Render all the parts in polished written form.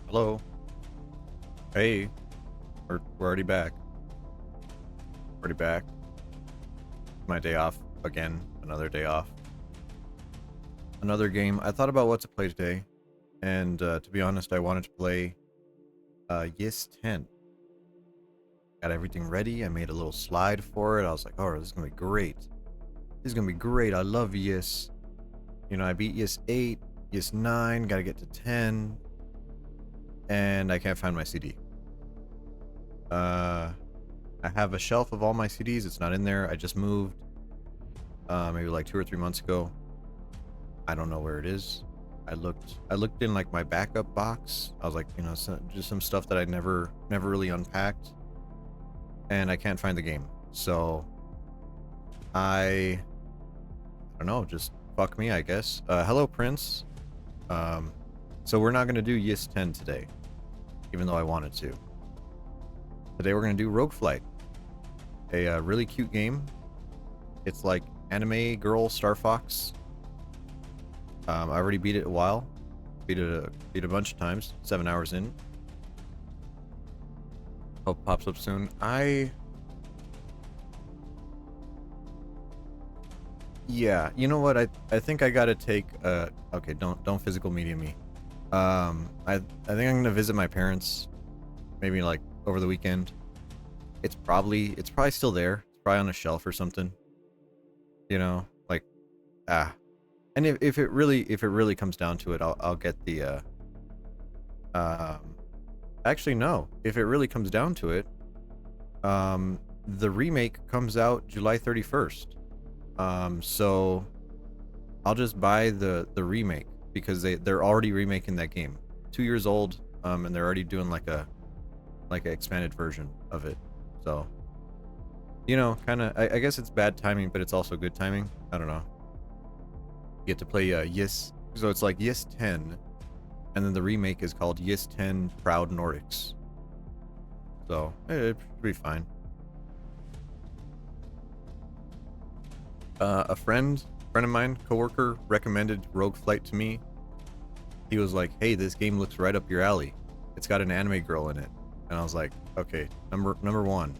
Hello. Hey. We're already back. Already back. My day off again. Another day off. Another game. I thought about what to play today, and to be honest, I wanted to play Yes 10. Got everything ready. I made a little slide for it. I was like, oh, this is gonna be great. This is gonna be great. I love Yes. You know, I beat Yes 8, Yes 9. Gotta get to 10, and I can't find my CD. I have a shelf of all my CDs. It's not in there. I just moved. Maybe like 2 or 3 months ago. I don't know where it is. I looked in like my backup box. I was like, you know, just some stuff that I never really unpacked, and I can't find the game. So I don't know. Just fuck me, I guess. Hello, Prince. So we're not gonna do Yes 10 today, even though I wanted to. Today we're gonna do Rogueflight, a really cute game. It's like anime girl Star Fox. I already beat it a while. Beat a bunch of times. 7 hours in. Hope it pops up soon. Yeah, you know what? I think I gotta take okay, don't physical media me. I think I'm gonna visit my parents, maybe like over the weekend. It's probably still there. It's probably on a shelf or something. You know, like and if it really comes down to it, I'll get the um actually no. If it really comes down to it, the remake comes out July 31st. So I'll just buy the remake because they're already remaking that game. 2 years old, and they're already doing like an expanded version of it. So, you know, kind of, I guess it's bad timing, but it's also good timing. I don't know. You get to play Yes, so it's like Yes 10, and then the remake is called Yes 10 Proud Nordics. So it should be fine. A friend of mine, coworker, recommended Rogueflight to me. He was like, "Hey, this game looks right up your alley. It's got an anime girl in it." And I was like, "Okay, number one,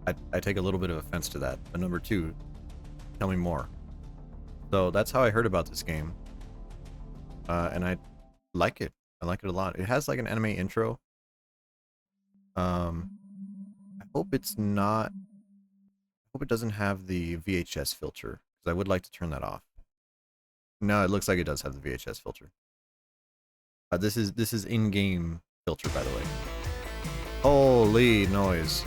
I take a little bit of offense to that. But number two, tell me more." So that's how I heard about this game, and I like it. I like it a lot. It has like an anime intro. I hope it's not. I hope it doesn't have the VHS filter because I would like to turn that off. No, it looks like it does have the VHS filter. This is in-game filter, by the way. Holy noise.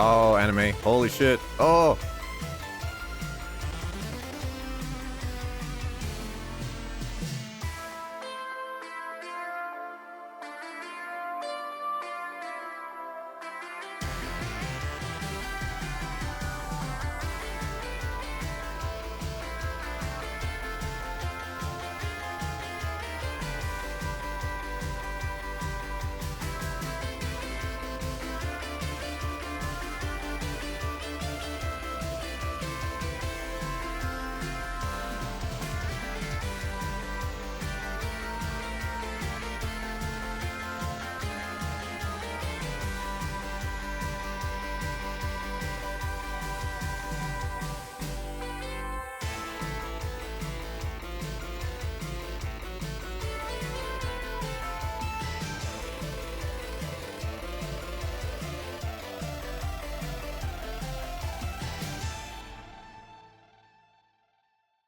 Oh, anime. Holy shit. Oh!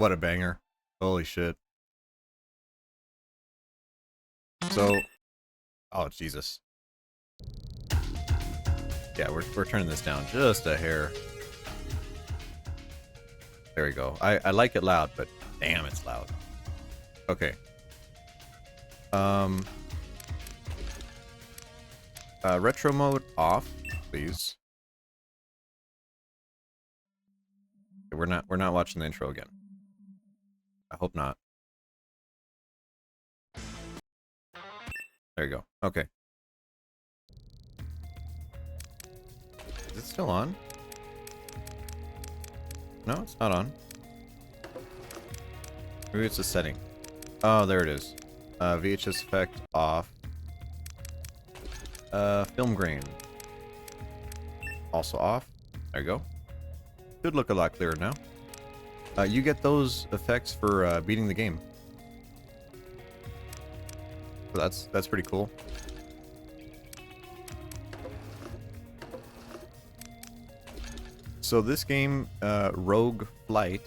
What a banger. Holy shit. So, oh Jesus. Yeah, we're turning this down just a hair. There we go. I like it loud, but damn, it's loud. Okay. Retro mode off, please. We're not watching the intro again. I hope not. There you go. Okay. Is it still on? No, it's not on. Maybe it's a setting. Oh, there it is. VHS effect off. Film grain. Also off. There you go. Should look a lot clearer now. You get those effects for beating the game. So that's pretty cool. So this game, Rogue Flight,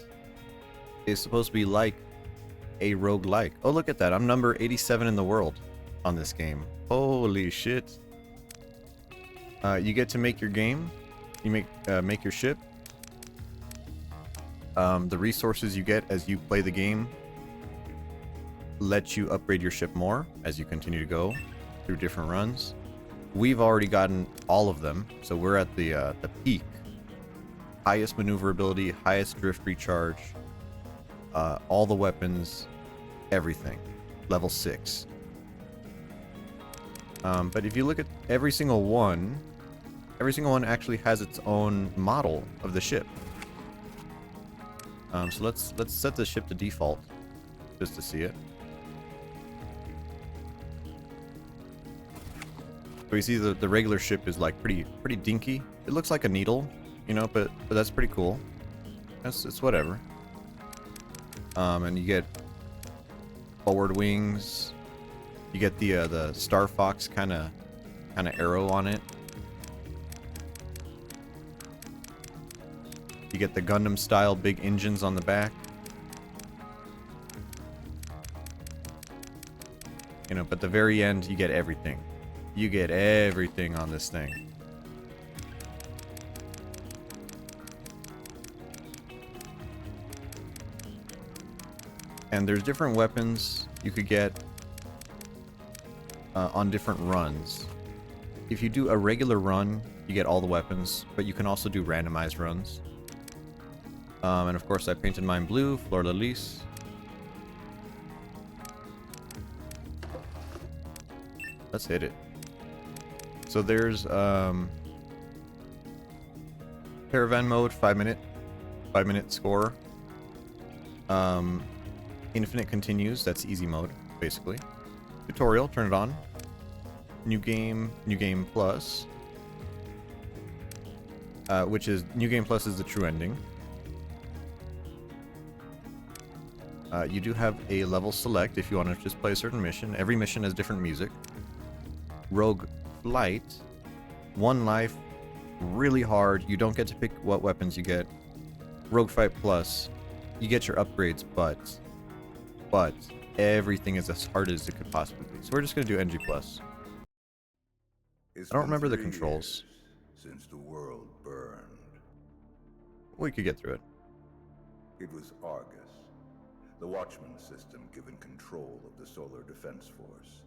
is supposed to be like a roguelike. Oh, look at that. I'm number 87 in the world on this game. Holy shit. You get to make your game. You make your ship. The resources you get as you play the game let you upgrade your ship more as you continue to go through different runs. We've already gotten all of them, so we're at the peak. Highest maneuverability, highest drift recharge, all the weapons, everything. Level 6. But if you look at every single one actually has its own model of the ship. So let's set the ship to default just to see it. So you see the regular ship is like pretty dinky. It looks like a needle, you know, but that's pretty cool. It's whatever. And you get forward wings. You get the Star Fox kind of arrow on it. You get the Gundam style big engines on the back. You know, but the very end you get everything. You get everything on this thing. And there's different weapons you could get on different runs. If you do a regular run, you get all the weapons, but you can also do randomized runs. And of course I painted mine blue, Fleur de Lis. Let's hit it. So there's caravan mode, 5 minute score. Infinite continues, that's easy mode, basically. Tutorial, turn it on. New game plus. Which is, new game plus is the true ending. You do have a level select if you want to just play a certain mission. Every mission has different music. Rogue Flight, 1 life, really hard. You don't get to pick what weapons you get. Rogue Fight Plus, you get your upgrades, but everything is as hard as it could possibly be. So we're just gonna do NG Plus. I don't remember the controls. Since the world burned. We could get through it. It was Argus, the Watchman system given control of the Solar Defense Force.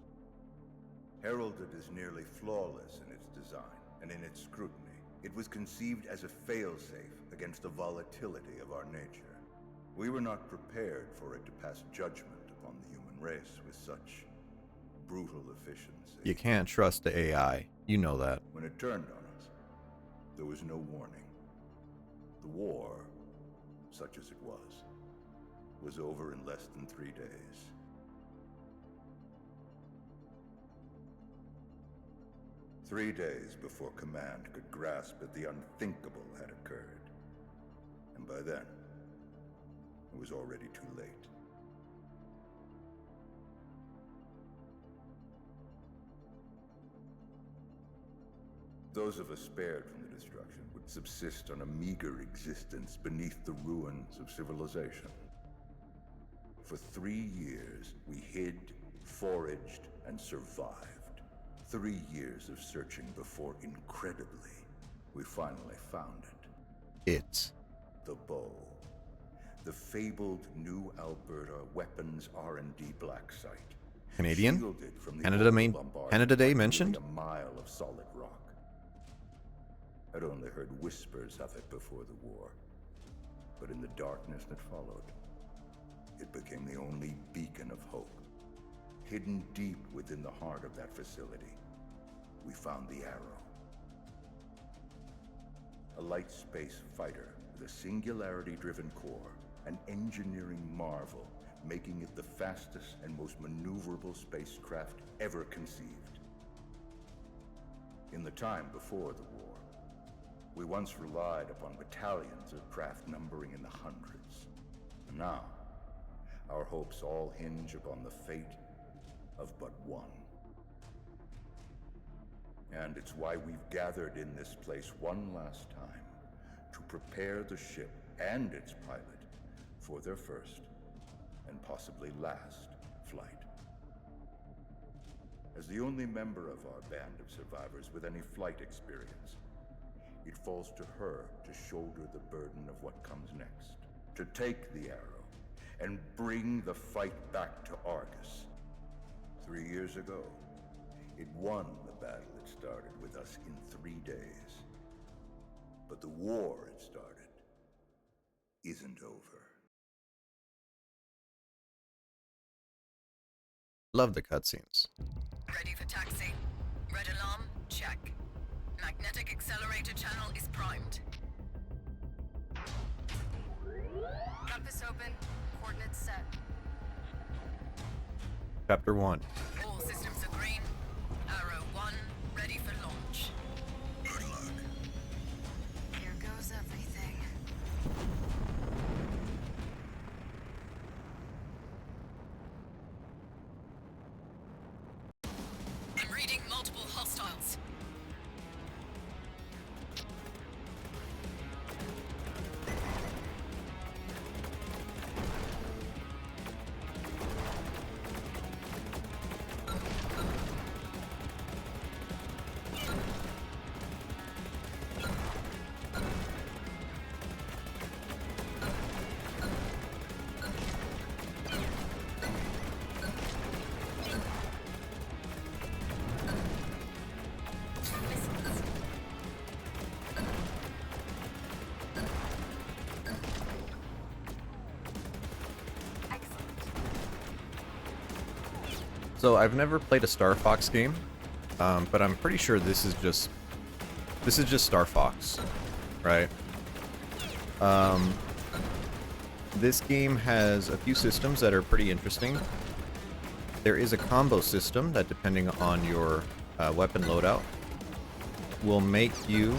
Heralded as nearly flawless in its design and in its scrutiny, it was conceived as a failsafe against the volatility of our nature. We were not prepared for it to pass judgment upon the human race with such brutal efficiency. You can't trust the AI. You know that. When it turned on us, there was no warning. The war, such as it was over in less than 3 days. Three days before Command could grasp that the unthinkable had occurred. And by then, it was already too late. Those of us spared from the destruction would subsist on a meager existence beneath the ruins of civilization. For 3 years, we hid, foraged, and survived. 3 years of searching before, incredibly, we finally found it. It's The bow. The fabled New Alberta Weapons R&D black site. Canadian? Shielded from the Canada Day by mentioned? nearly a mile of solid rock. I'd only heard whispers of it before the war. But in the darkness that followed, it became the only beacon of hope. Hidden deep within the heart of that facility, we found the Arrow. A light space fighter with a singularity-driven core, an engineering marvel, making it the fastest and most maneuverable spacecraft ever conceived. In the time before the war, we once relied upon battalions of craft numbering in the hundreds. Now, our hopes all hinge upon the fate of but one. And it's why we've gathered in this place one last time, to prepare the ship and its pilot for their first and possibly last flight. As the only member of our band of survivors with any flight experience, it falls to her to shoulder the burden of what comes next, to take the Arrow and bring the fight back to Argus. 3 years ago, it won the battle it started with us in 3 days. But the war it started isn't over. Love the cutscenes. Ready for taxi. Red alarm, check. Magnetic accelerator channel is primed. Compass open. Coordinates set. Chapter 1. All systems are green. Arrow 1, ready for launch. Good luck. Here goes everything. I'm reading multiple hostiles. So I've never played a Star Fox game, but I'm pretty sure this is just Star Fox, right? This game has a few systems that are pretty interesting. There is a combo system that, depending on your weapon loadout, will make you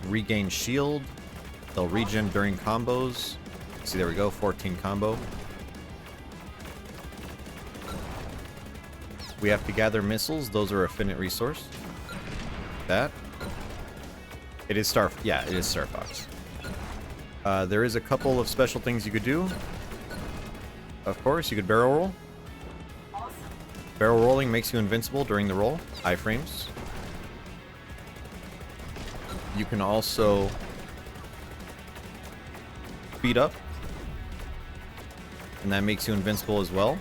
regain shield. They'll regen during combos. See, there we go, 14 combo. We have to gather missiles. Those are a finite resource. That. It is Star Fox. There is a couple of special things you could do. Of course, you could barrel roll. Awesome. Barrel rolling makes you invincible during the roll. Iframes. You can also speed up, and that makes you invincible as well.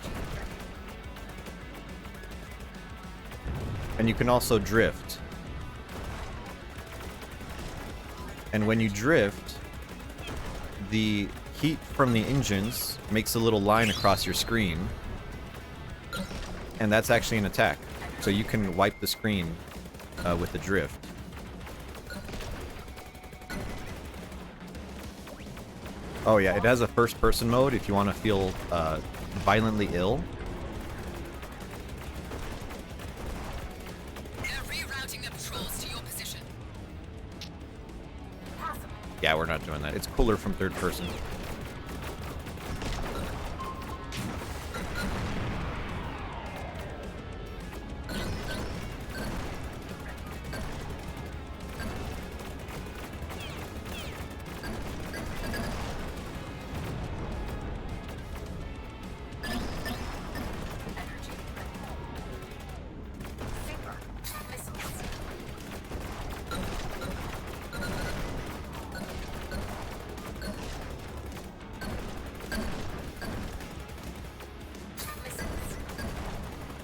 And you can also drift. And when you drift, the heat from the engines makes a little line across your screen. And that's actually an attack. So you can wipe the screen with the drift. Oh yeah, it has a first-person mode if you want to feel violently ill. Yeah, we're not doing that. It's cooler from third person.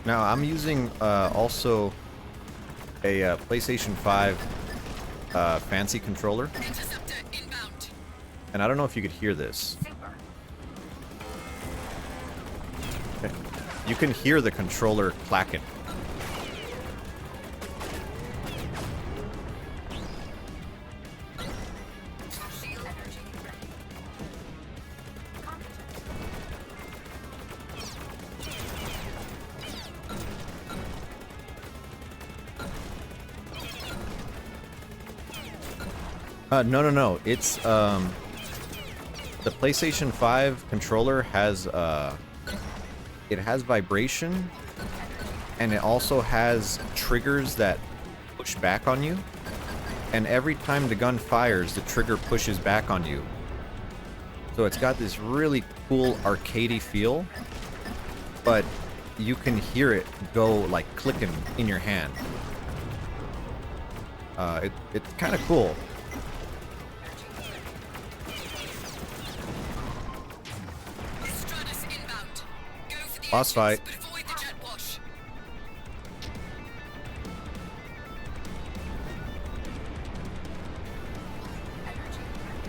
Now I'm using also a PlayStation 5 fancy controller, Interceptor inbound. and I don't know if you could hear this. Okay. You can hear the controller clacking. Shield energy ready. Competent. No. It's the PlayStation 5 controller has it has vibration, and it also has triggers that push back on you. And every time the gun fires, the trigger pushes back on you. So it's got this really cool arcadey feel, but you can hear it go like clicking in your hand. It's kind of cool. Stratus inbound. Go for the Boss engines, fight. but avoid the jet wash. Energy ready.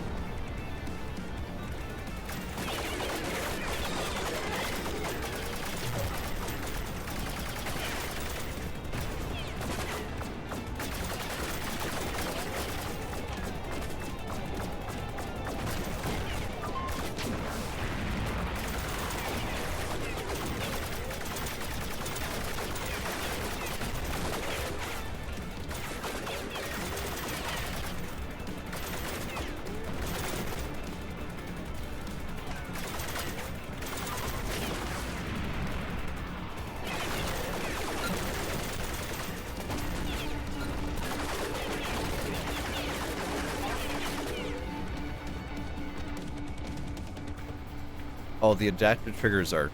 Oh, the adaptive triggers are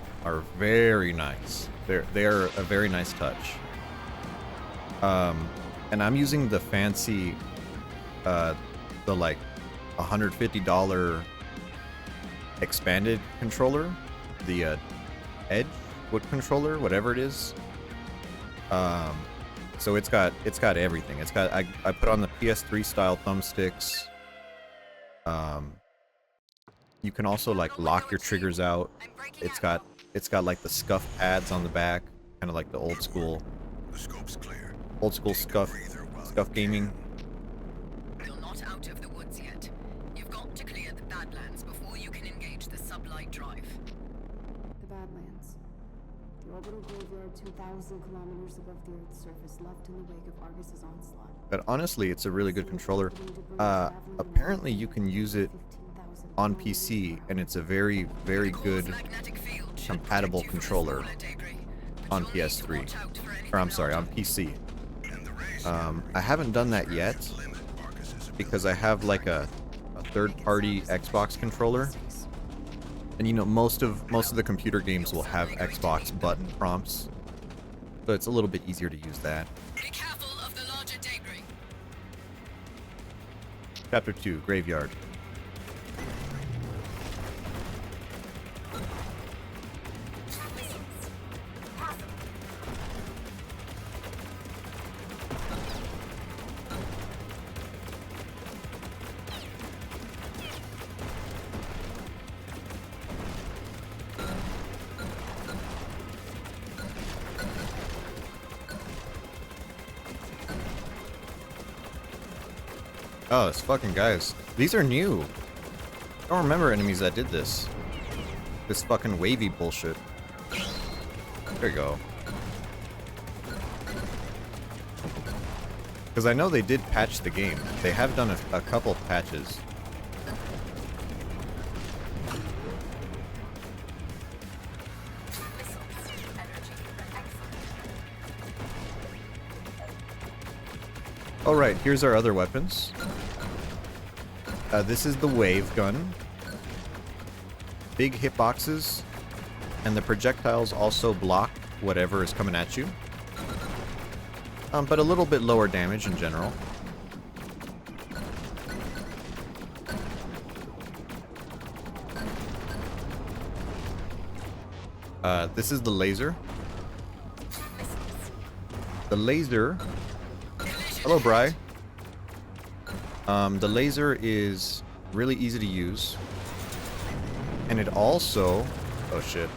very nice. They're a very nice touch. And I'm using the fancy, the like $150 expanded controller, the Edge wood controller, whatever it is. So it's got everything. It's got I put on the PS3 style thumbsticks. You can also like lock your triggers out. It's got like the scuff pads on the back, kind of like the old school The scope's clear. scuff gaming. You're not out of the woods yet. You've got to clear the Badlands before you can engage the sublight drive. The Badlands. The orbital graveyard 2,000 kilometers above the Earth's surface, left in the wake of Argus's onslaught. But honestly, it's a really good controller. Apparently you can use it on PC, and it's a very good Magnetic field should compatible protect you from controller smaller debris, but on you'll need to PS3. watch out for anything Or I'm sorry, larger. on PC. And the race I haven't done that yet limit Marcus's because I have like a third-party Xbox controller, and you know most of the computer games will have Xbox button prompts, so it's a little bit easier to use that. Be careful of the larger debris. Chapter 2, Graveyard. Oh, this fucking guys. These are new. I don't remember enemies that did this. This fucking wavy bullshit. There you go. Because I know they did patch the game. They have done a couple patches. Alright, here's our other weapons. This is the wave gun. Big hitboxes, and the projectiles also block whatever is coming at you. But a little bit lower damage in general. This is the laser. The laser. Hello, Bri. The laser is really easy to use. And it also... Oh, shit.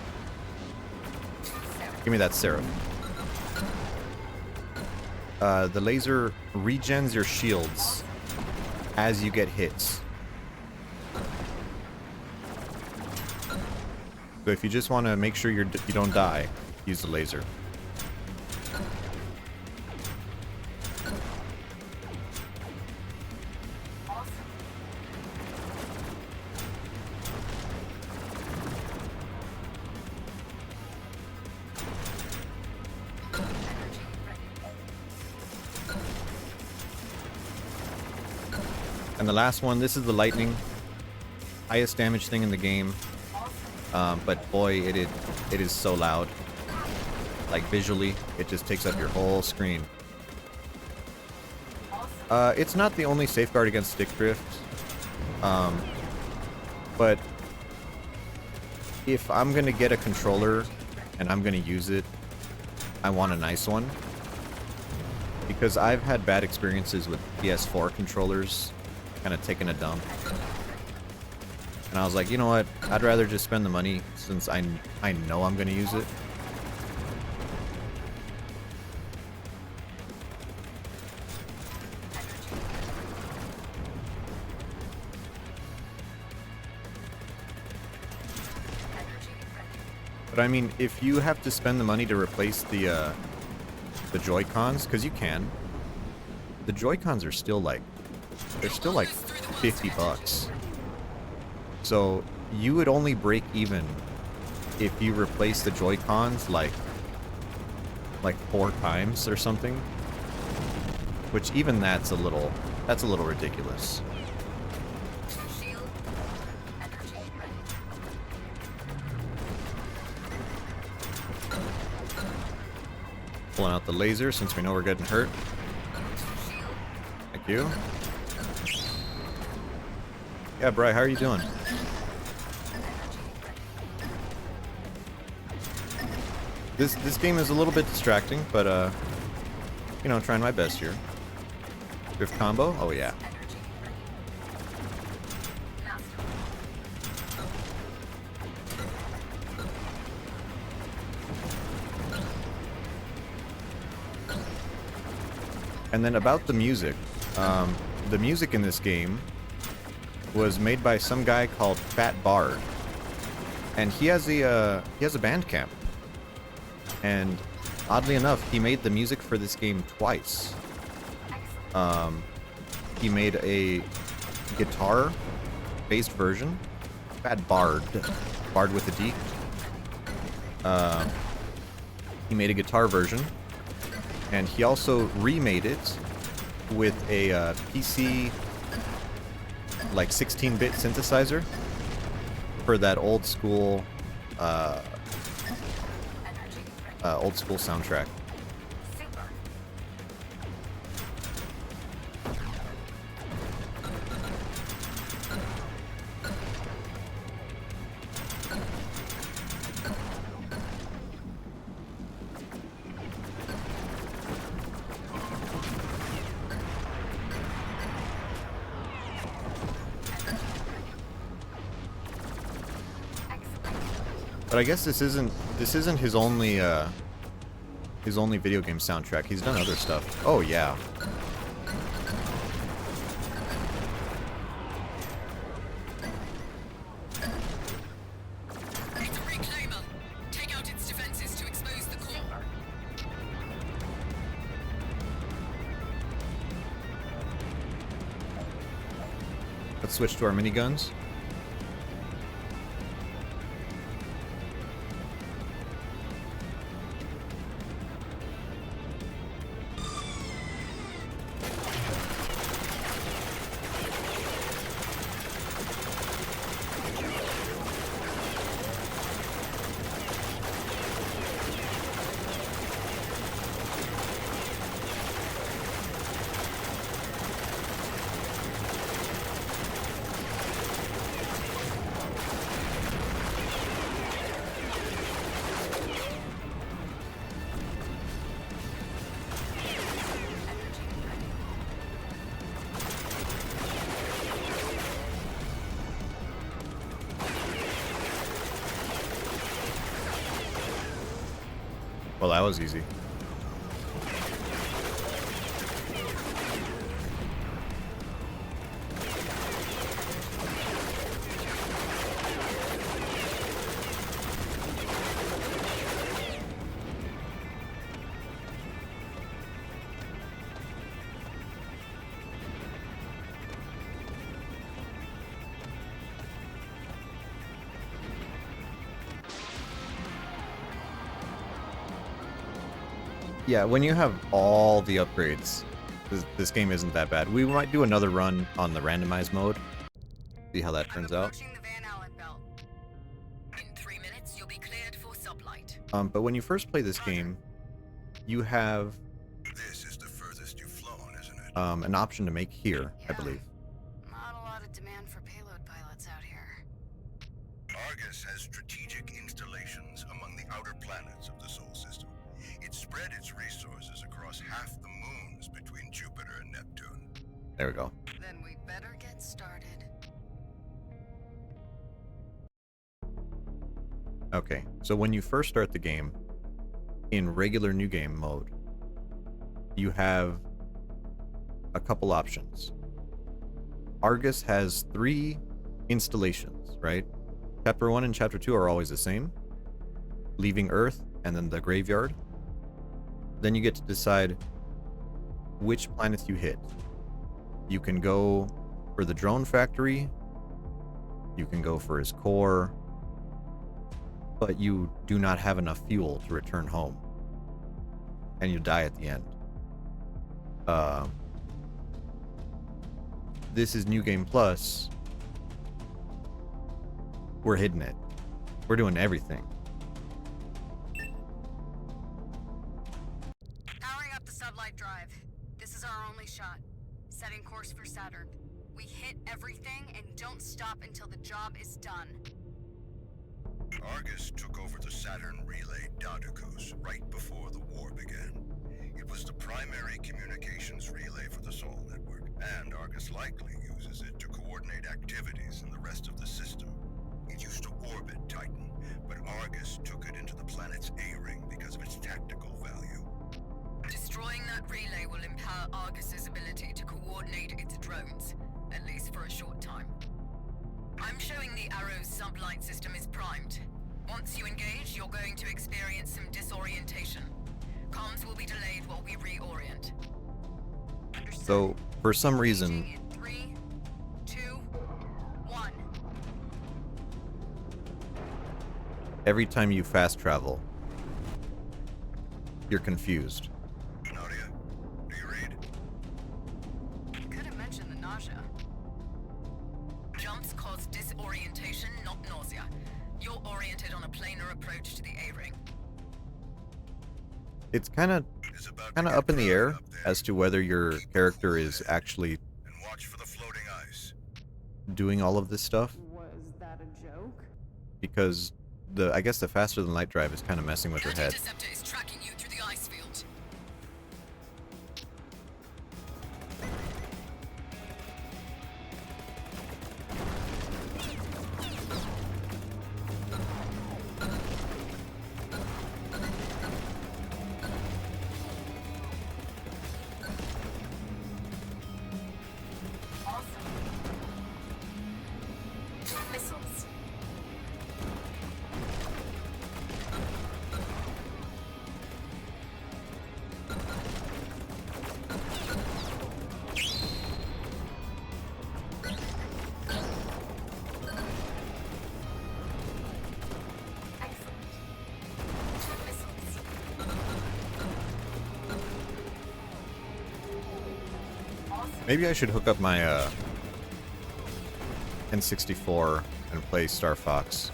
Give me that Seraph. The laser regens your shields as you get hits. So if you just want to make sure you don't die, use the laser. And the last one, this is the lightning. Highest damage thing in the game. But boy, it is so loud. Like visually, it just takes up your whole screen. It's not the only safeguard against stick drift. But if I'm gonna get a controller and I'm gonna use it, I want a nice one. Because I've had bad experiences with PS4 controllers kind of taking a dump. And I was like, you know what? I'd rather just spend the money since I know I'm going to use it. But I mean, if you have to spend the money to replace the Joy-Cons, because you can, the Joy-Cons are still like, they're still like 50 bucks. So you would only break even if you replace the Joy-Cons like 4 times or something. Which even that's a little ridiculous. Pulling out the laser since we know we're getting hurt. Thank you. Yeah, Bri, how are you doing? This game is a little bit distracting, but you know, trying my best here. Drift combo? Oh yeah. And then about the music in this game was made by some guy called Fat Bard, and he has a Bandcamp. And oddly enough, he made the music for this game twice. He made a guitar-based version, Fat Bard, Bard with a D. He made a guitar version, and he also remade it with a PC. Like 16-bit synthesizer for that old school soundtrack. But I guess this isn't his only video game soundtrack. He's done other stuff. Oh yeah. It's a reclaimer. Take out its defenses to expose the core. Let's switch to our miniguns. Well, that was easy. Yeah, when you have all the upgrades, this game isn't that bad. We might do another run on the randomized mode. See how that turns out. Approaching the Van Allen belt. In 3 minutes, you'll be cleared for sublight. But when you first play this game, you have This is the furthest you've flown, isn't it? an option to make here, I Yeah. believe. Not a lot of demand for payload pilots out here. Argus has strategic installations among the outer planets of the Sol system. It spread its resources across half the moons between Jupiter and Neptune. There we go. Then we better get started. Okay, so when you first start the game, in regular new game mode, you have a couple options. Argus has 3 installations, right? Chapter 1 and Chapter 2 are always the same. Leaving Earth and then the graveyard. Then you get to decide which planets you hit. You can go for the drone factory. You can go for his core. But you do not have enough fuel to return home. And you die at the end. This is New Game Plus. We're hitting it. We're doing everything. Powering up the sublight drive. This is our only shot. Setting course for Saturn. We hit everything and don't stop until the job is done. Argus took over the Saturn relay Dodicus right before the war began. It was the primary communications relay for the Sol network, and Argus likely uses it to coordinate activities in the rest of the system. It used to orbit Titan, but Argus took it into the planet's A-ring because of its tactical value. Destroying that relay will empower Argus's ability to coordinate its drones, at least for a short time. I'm showing the Arrow's sublight system is primed. Once you engage, you're going to experience some disorientation. Comms will be delayed while we reorient. Understood. So, for some reason, In 3, 2, 1. every time you fast travel, you're confused. Nadia, do you read? Could have mentioned the nausea. Jumps cause disorientation, not nausea. You're oriented on a planar approach to the A-ring. It's kind of It's about to get up in the air crowded up there. as to whether your Keep character cool is head actually and watch for the floating ice. doing all of this stuff, Was that a joke? because I guess the faster than light drive is kind of messing with her That head. interceptor is tracking you through the ice field. Missiles. Excellent. Missiles. Awesome. Maybe I should hook up my N64 and play Star Fox.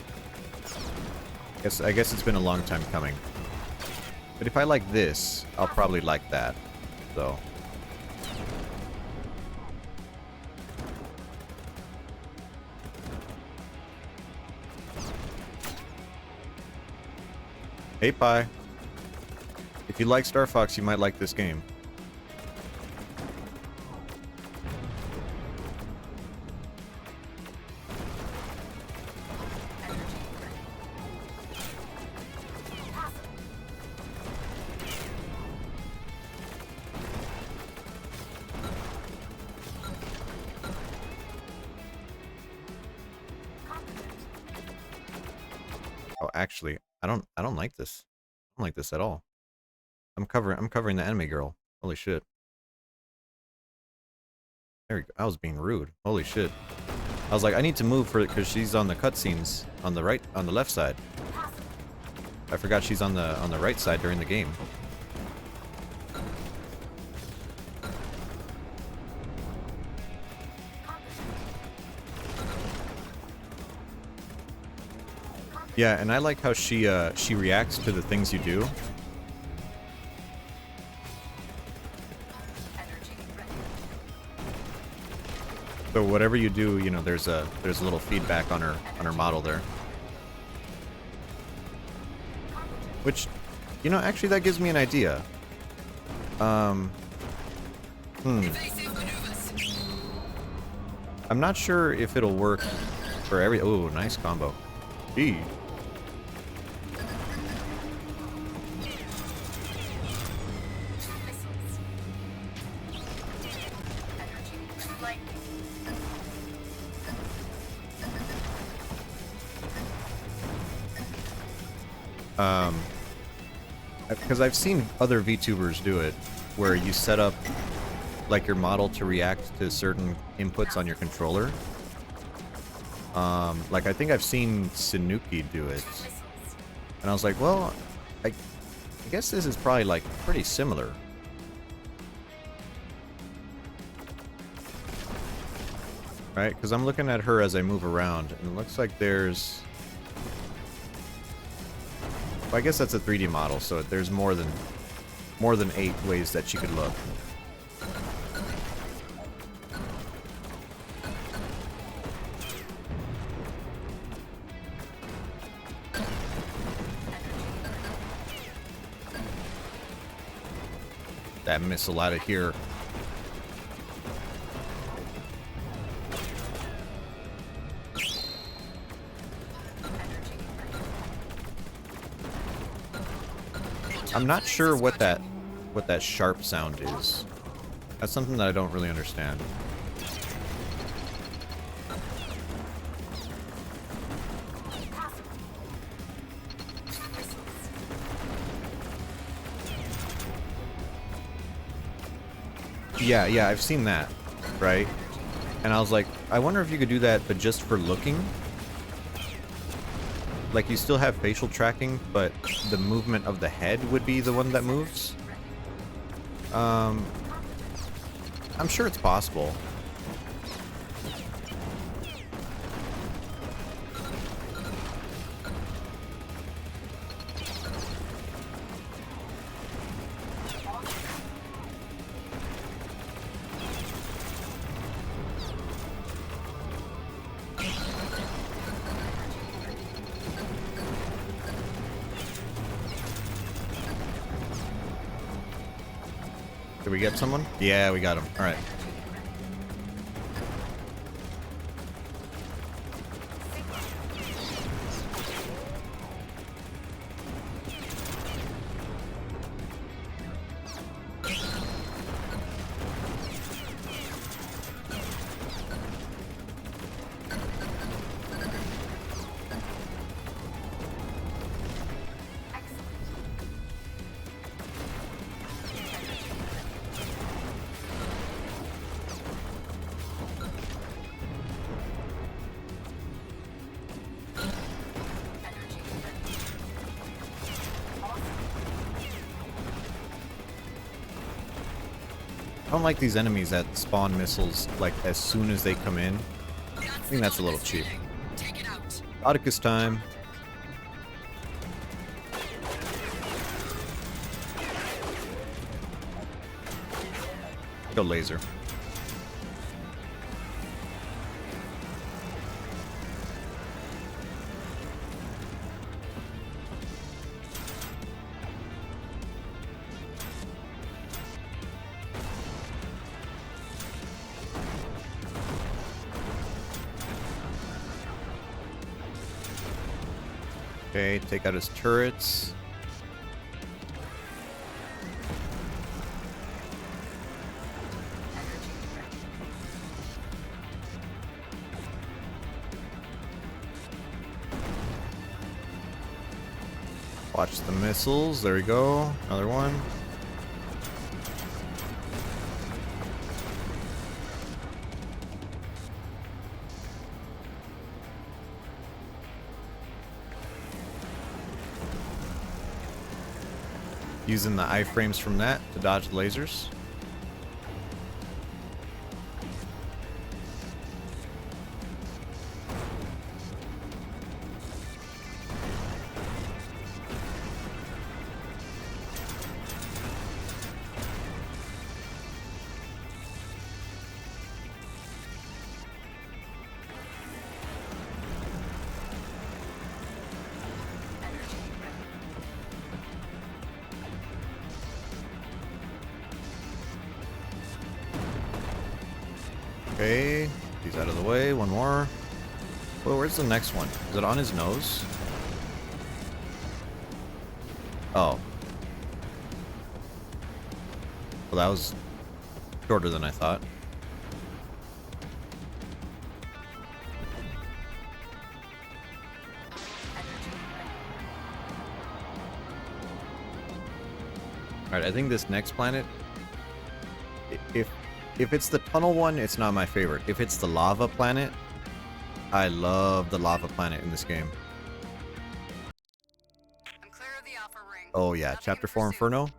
I guess it's been a long time coming. But if I like this, I'll probably like that. So. Hey, Pi. If you like Star Fox, you might like this game. Energy ready. Possible. actually, I don't like this. I don't like this at all. I'm covering the enemy girl. Holy shit. There we go. I was being rude. Holy shit. I was like, I need to move for it because she's on the cutscenes on the left side. I forgot she's on the right side during the game. Yeah, and I like how she reacts to the things you do. So whatever you do, you know, there's a little feedback on her model there. Which, you know, actually that gives me an idea. I'm not sure if it'll work for every. Oh, nice combo. Gee. Because I've seen other VTubers do it, where you set up like your model to react to certain inputs on your controller. Like I think I've seen Sanuki do it, and I was like, well, I guess this is probably like pretty similar. Right? Because I'm looking at her as I move around, and it looks like there's. Well, I guess that's a 3D model, so there's more than 8 ways that you could look. That missile out of here. I'm not sure what that sharp sound is. That's something that I don't really understand. Yeah, I've seen that, right? And I was like, I wonder if you could do that, but just for looking. Like, you still have facial tracking, but the movement of the head would be the one that moves. I'm sure it's possible. Did we get someone? Yeah, we got him. All right. I don't like these enemies that spawn missiles like as soon as they come in. I think that's a little cheap. Atticus time. Go laser. Okay, take out his turrets. Watch the missiles. There we go. Another one. Using the iframes from that to dodge the lasers. Okay, he's out of the way. One more. Well, where's the next one? Is it on his nose? Oh. Well, that was shorter than I thought. Alright, I think this next planet, if it's the tunnel one, it's not my favorite. If it's the lava planet, I love the lava planet in this game. I'm clear of the Alpha Ring. Oh yeah, Nothing Chapter in 4 pursuit. Inferno.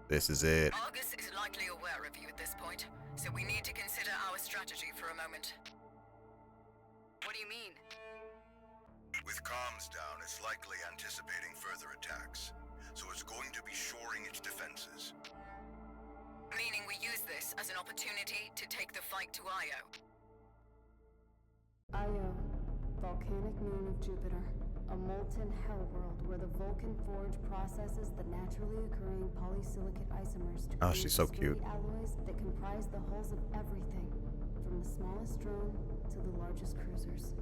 This is it. Argus is likely aware of you at this point, so we need to consider our strategy for a moment. What do you mean? With comms down, it's likely anticipating further attacks, so it's going to be shoring its defenses. Meaning we use this as an opportunity to take the fight to Io. Io, volcanic moon of Jupiter, a molten hell world where the Vulcan Forge processes the naturally occurring polysilicate isomers to Oh, create she's so sturdy cute. alloys that comprise the hulls of everything, from the smallest drone to the largest cruisers.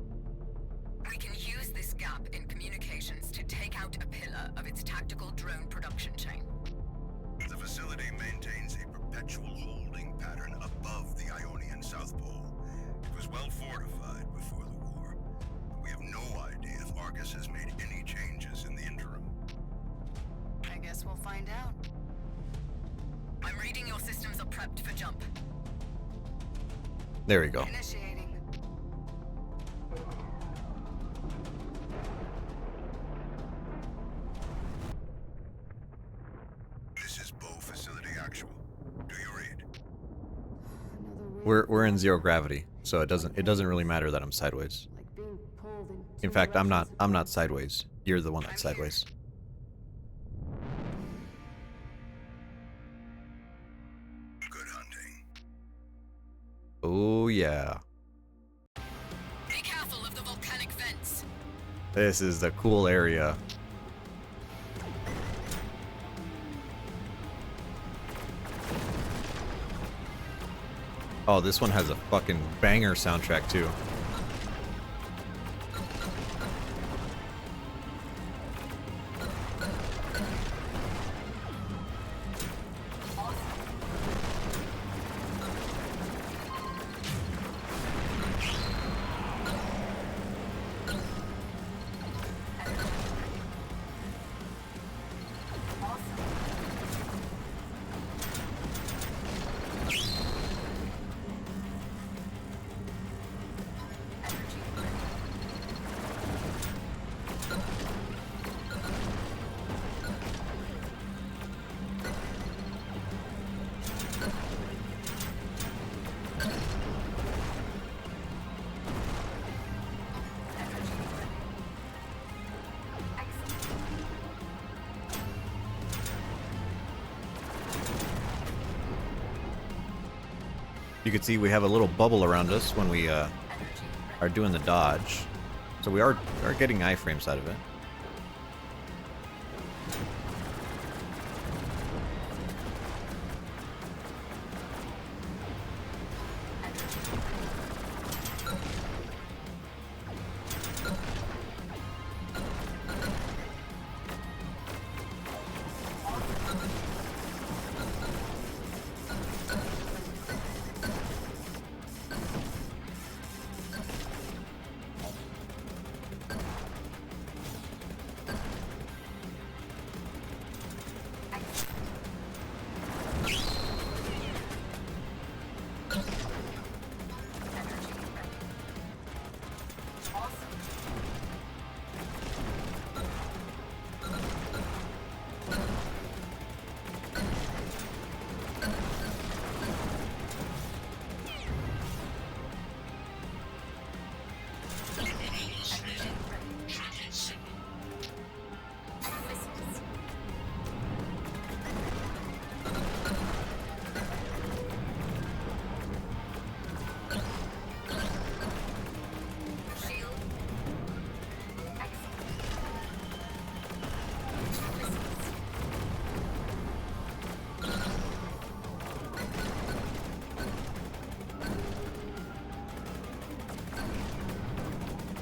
We can use this gap in communications to take out a pillar of its tactical drone production chain. The facility maintains a perpetual holding pattern above the Ionian South Pole. It was well fortified before the war. We have no idea if Argus has made any changes in the interim. I guess we'll find out. I'm reading your systems are prepped for jump. There we go. Initiating. This is Bow Facility Actual. Do you read? Another We're in zero gravity, so it doesn't really matter that I'm sideways. like being pulled in In two fact, I'm directions at not once. sideways. You're the one that's I'm here. sideways. Good hunting. Oh yeah. Be careful of the volcanic vents. This is the cool area. Oh, this one has a fucking banger soundtrack too. You can see we have a little bubble around us when we are doing the dodge. So we are getting iframes out of it.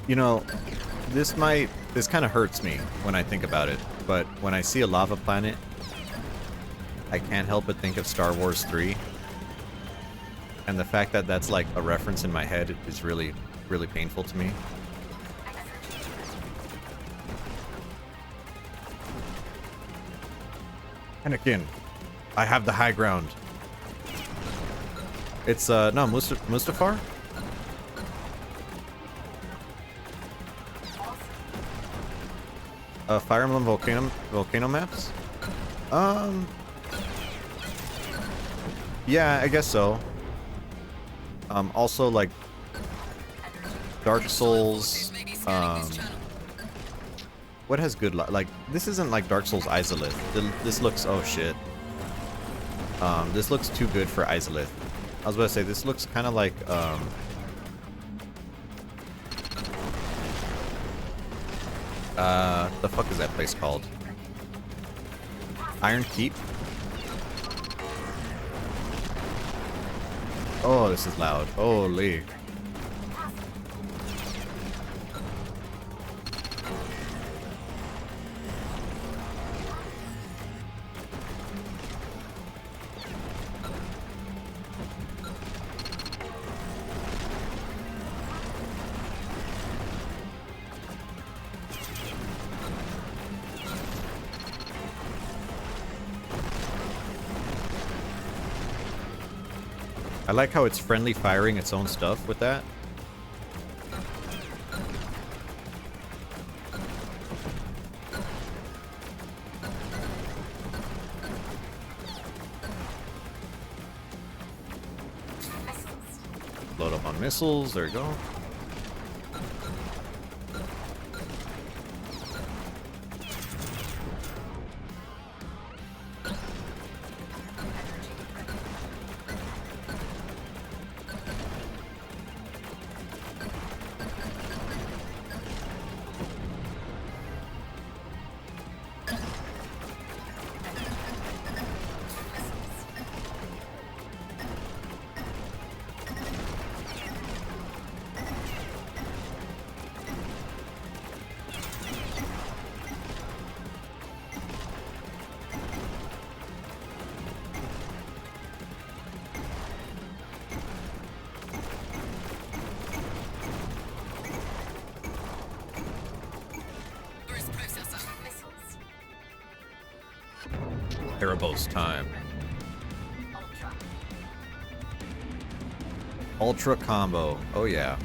You know, this kind of hurts me when I think about it, but when I see a lava planet, I can't help but think of Star Wars 3. And the fact that that's like a reference in my head is really, really painful to me. Anakin, I have the high ground. It's, no, Mustafar? Fire Emblem volcano maps? Yeah, I guess so. Also, like, Dark Souls, what has good like, this isn't like Dark Souls Izalith. This looks, oh shit. This looks too good for Izalith. I was about to say, this looks kind of like, the fuck is that place called? Iron Keep? Oh, this is loud. Holy. I like how it's friendly firing its own stuff with that. Load up on missiles, there you go. Erebos time. Ultra combo. Oh yeah.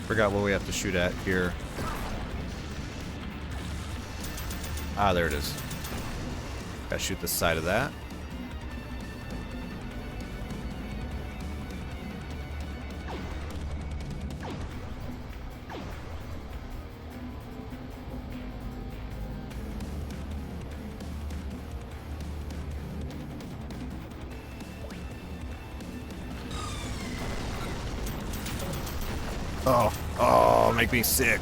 Forgot what we have to shoot at here. Ah, there it is. Gotta shoot the side of that. Oh, make me sick.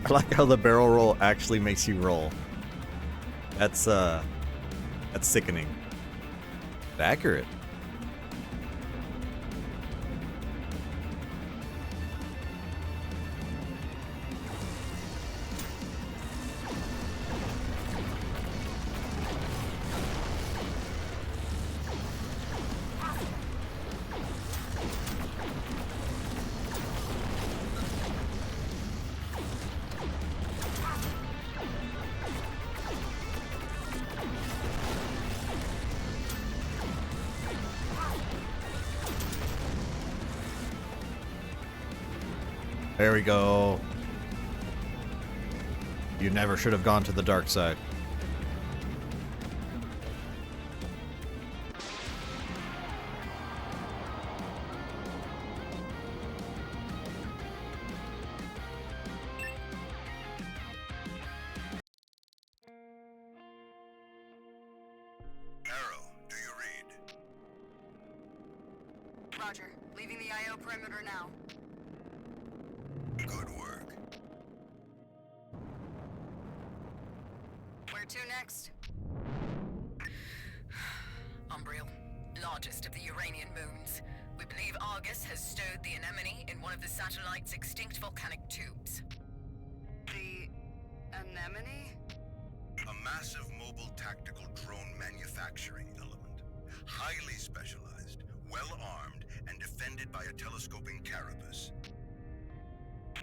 I like how the barrel roll actually makes you roll. That's sickening. Accurate. There we go. You never should have gone to the dark side. Arrow, do you read? Roger. Leaving the IO perimeter now. Good work. Where to next? Umbriel, largest of the Uranian moons. We believe Argus has stowed the anemone in one of the satellite's extinct volcanic tubes. The anemone? A massive mobile tactical drone manufacturing element. Highly specialized, well-armed, and defended by a telescoping carapace.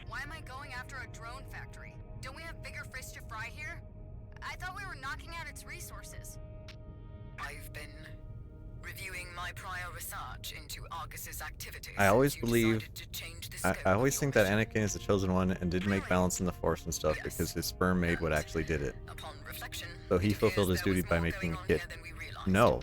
Why am I going after a drone factory? Don't we have bigger fish to fry here? I thought we were knocking out its resources. I've been reviewing my prior research into Argus's activities. I always since you believe- decided to change the I scope always of think your that mission. Anakin is the chosen one and didn't make Really? balance in the Force and stuff Yes. because his sperm made what And actually did it. Upon reflection, So he it fulfilled appears his there duty was by more making going a on kid. here than we realized. No,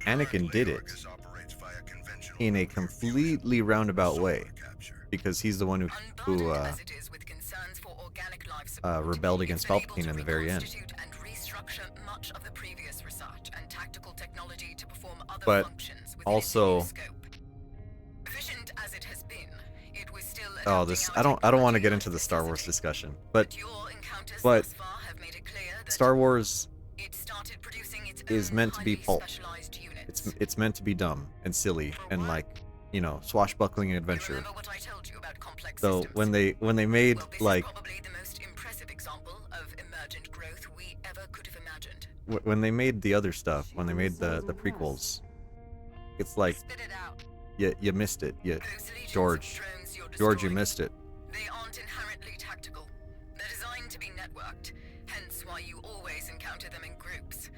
Anakin did it Argus operates via conventional in a nuclear completely fusion. roundabout Solar way capture. because he's the one who Unburdened as it is with concerns for organic life support, rebelled it's against been able Palpatine to in the very end. reconstitute and restructure much of the previous research and tactical technology to perform other But functions within also- its new scope. Efficient as it has been, it was still Oh, adapting this our I don't want technology to get with into the Star Wars necessity. discussion, but Your encounters but thus far have made it clear that Star Wars it started producing its is own meant to be highly pulp. specialized units. it's meant to be dumb and silly and like, you know, swashbuckling You adventure. remember what I told you about complex So systems? when they made Well, this like is probably the most impressive example of emergent growth we ever could have imagined. when they made the other stuff, when they made the prequels, it's like Spit it out. you missed it. Those legions George, of drones you're George, you destroying, missed it. They aren't inherently tactical. They're designed to be networked, hence why you always encounter them in groups.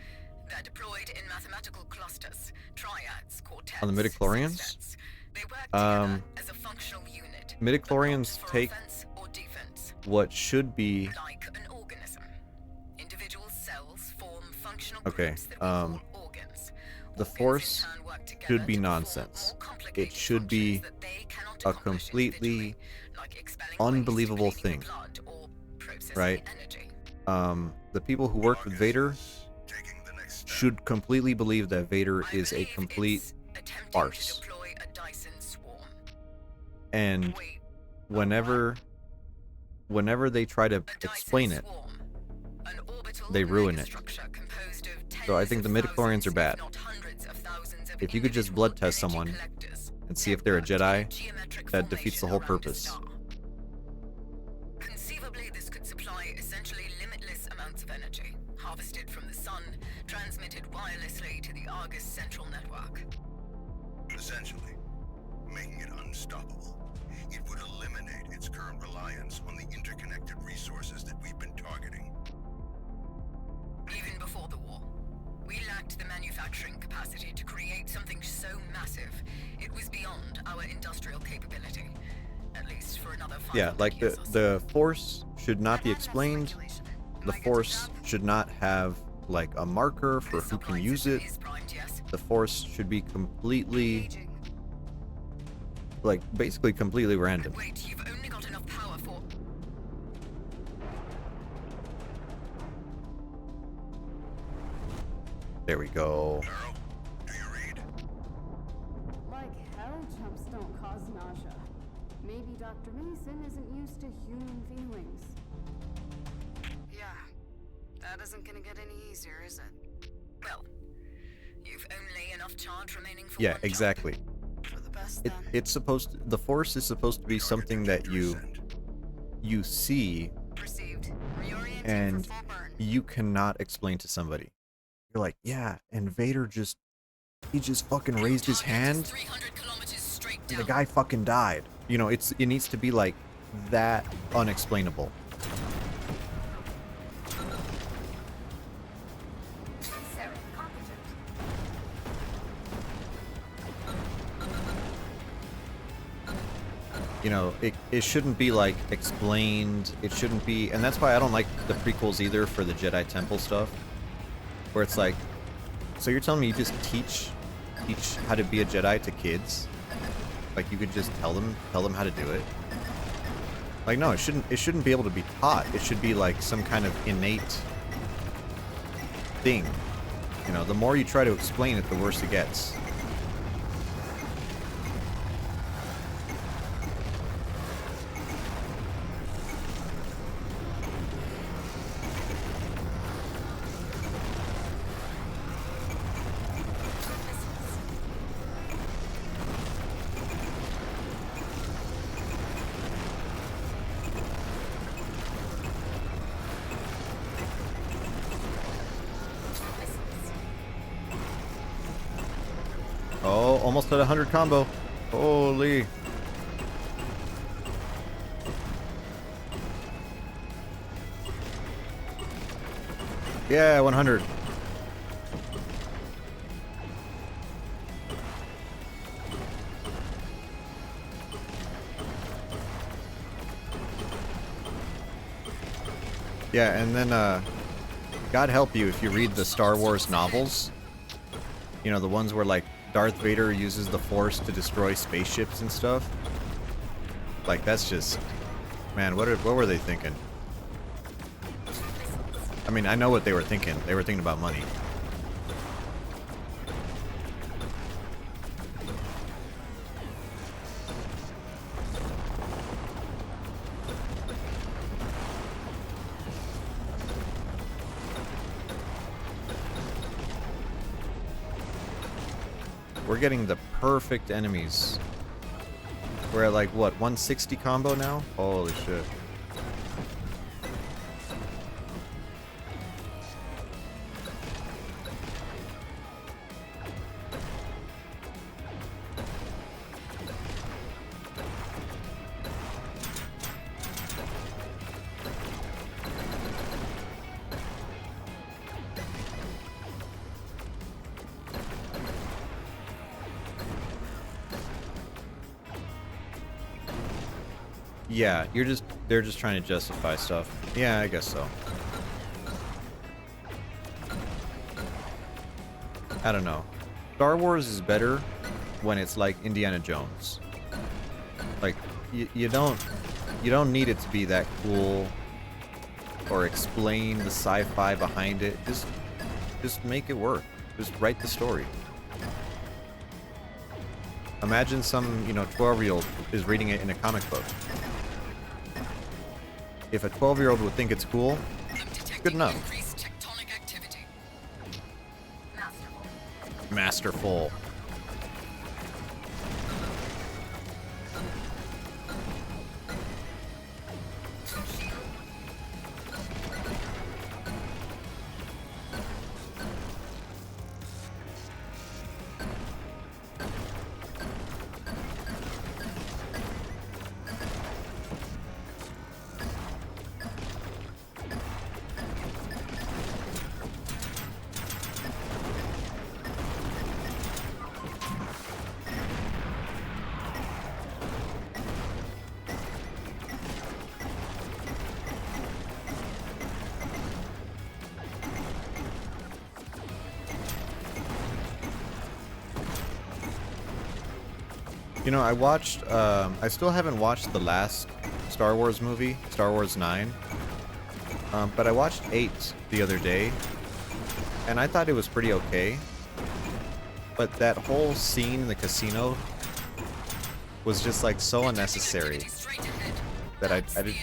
They're deployed in mathematical clusters, triads, quartets, On the midichlorians? sextets. They work Um, together as a functional unit. Midichlorians but not for take offense or defense. what should be Like an organism. Individual cells form functional Okay, groups that we call organs. the Organs in Force turn work together should be to perform nonsense. more complicated It should be functions that they cannot a accomplish completely individually, like expelling unbelievable waste, cleaning thing, blood, or processing right? energy. The people who worked with Vader Argus is taking the next step. should completely believe that Vader I is a believe complete it's attempting farce. to deploy a Dyson swarm. and Wait, whenever they try to a Dyson explain it, swarm, an orbital they ruin it. megastructure composed of So I tens think the of midichlorians are thousands, bad. if not hundreds of thousands of If you could just individual blood test energy someone collectors, and see if they're a networked in Jedi, geometric that defeats the formation whole around a purpose. star. Conceivably, this could supply essentially limitless amounts of energy, harvested from the sun, transmitted wirelessly to the Argus central network. Essentially, making it unstoppable. It would eliminate its current reliance on the interconnected resources that we've been targeting. Even before the war, we lacked the manufacturing capacity to create something so massive, it was beyond our industrial capability. At least for another 500 Yeah, like years or so. the Force should not be I've had enough explained. speculation. Am The I good to Force jump? should not have like a marker for The who can supply use system it. is primed, yes. The Force should be completely, Engaging. like, basically completely random. Wait, you've only got enough power for... There we go. Arrow, do you read? Like hell, jumps don't cause nausea. Maybe Dr. Mason isn't used to human feelings. Yeah. That isn't gonna get any easier, is it? Well, you've only enough charge remaining for Yeah, one jump. exactly. For the best It, then. it's supposed to, the Force is supposed to be something that you see Received. Reorienting and for full burn. you cannot explain to somebody. You're like, yeah, and Vader he just fucking raised his Target is hand 300 kilometers straight and down. the guy fucking died. You know, it needs to be like that unexplainable. Sarah, competent. You know, it shouldn't be like explained. It shouldn't be, and that's why I don't like the prequels either for the Jedi Temple stuff, where it's like, so you're telling me you just teach how to be a Jedi to kids? Like you could just tell them how to do it? Like no, it shouldn't be able to be taught. It should be like some kind of innate thing. You know, the more you try to explain it, the worse it gets. Oh, almost at 100 combo. Holy. Yeah, 100. Yeah, and then, God help you if you read the Star Wars novels. You know, the ones where, like, Darth Vader uses the Force to destroy spaceships and stuff. Like, that's just... Man, what were they thinking? I mean, I know what they were thinking. They were thinking about money. We're getting the perfect enemies. We're at like, what, 160 combo now? Holy shit. Yeah, they're just trying to justify stuff. Yeah, I guess so. I don't know. Star Wars is better when it's like Indiana Jones. Like you don't need it to be that cool or explain the sci-fi behind it. Just make it work. Just write the story. Imagine some, 12-year-old is reading it in a comic book. If a 12-year-old would think it's cool, it's good enough. Masterful. I watched, I still haven't watched the last Star Wars movie, Star Wars 9, but I watched 8 the other day, and I thought it was pretty okay, but that whole scene in the casino was just, like, so unnecessary that I didn't,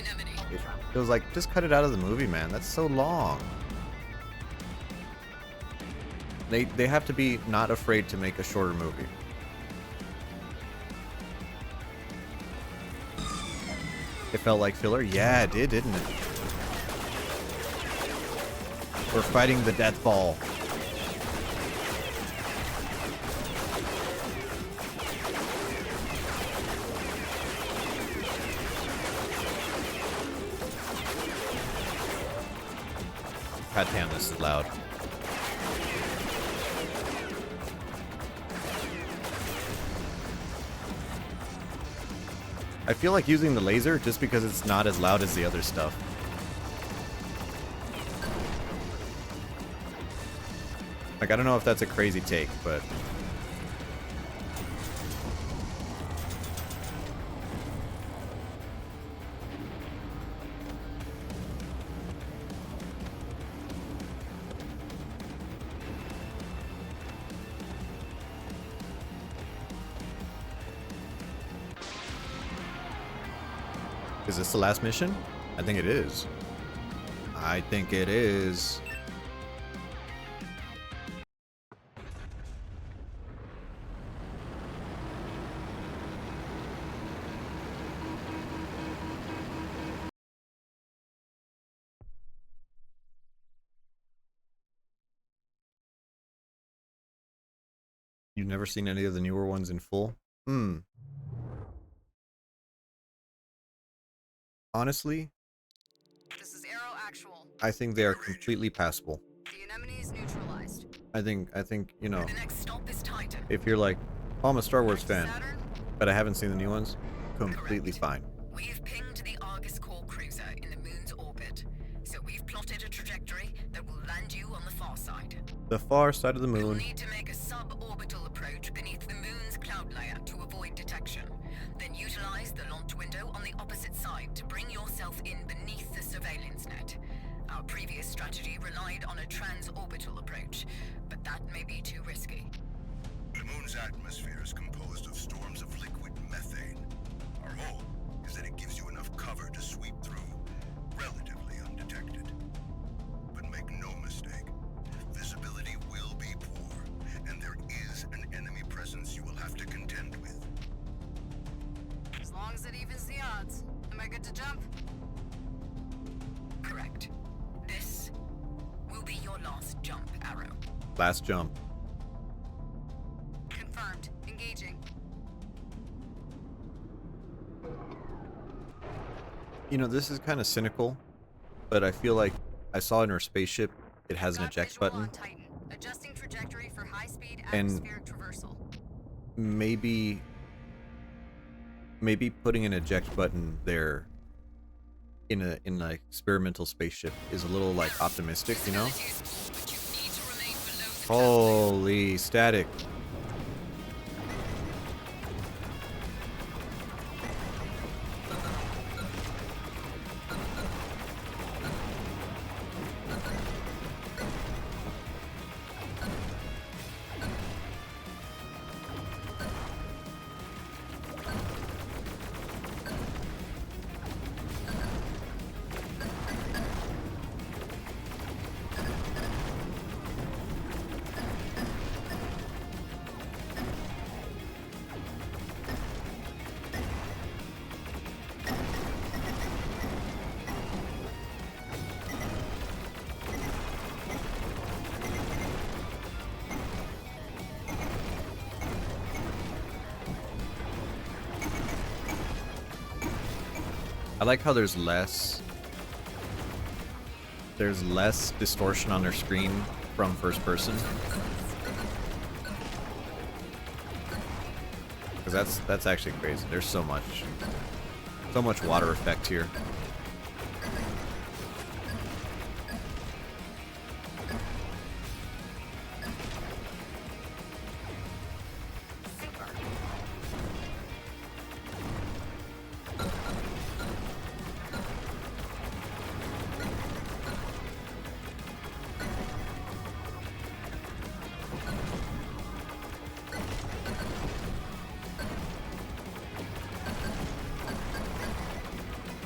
it was like, just cut it out of the movie, man, that's so long. They have to be not afraid to make a shorter movie. It felt like filler? Yeah, it did, didn't it? We're fighting the death ball. God damn, this is loud. I feel like using the laser just because it's not as loud as the other stuff. Like, I don't know if that's a crazy take, but... Is this the last mission? I think it is. I think it is. You've never seen any of the newer ones in full? Honestly, This is Arrow Actual. I think they are completely passable. The anemone is neutralized. I think, you know, The next stop is Titan. if you're like, oh, I'm a Star Wars Back to fan, Saturn? but I haven't seen the new ones, completely fine. We've pinged the Argus core cruiser in the moon's orbit, so we've plotted a trajectory that will land you on the far side. The far side of the We'll moon. need to make a suborbital approach beneath the moon's cloud layer to avoid detection. Then utilize the launch window on the opposite side to bring yourself in beneath the surveillance net. Our previous strategy relied on a transorbital approach, but that may be too risky. The moon's atmosphere is composed of storms of liquid methane. Our hope is that it gives you enough cover to sweep through relatively undetected. But make no mistake, visibility will be poor, and there is an enemy presence you will have to contend with. As long as it evens the odds. Am I good to jump? Correct. This will be your last jump, Arrow. Last jump. Confirmed. Engaging. You know, this is kind of cynical, but I feel like I saw in her spaceship it has an Got eject visual button. on Titan. Adjusting trajectory for high-speed And- atmospheric traversal. Maybe putting an eject button there in an experimental spaceship is a little like optimistic, you know? Visibility is poor, but you need to remain below the cloud layer. Holy static. I like how there's less distortion on their screen from first person. Because that's actually crazy. There's so much water effect here.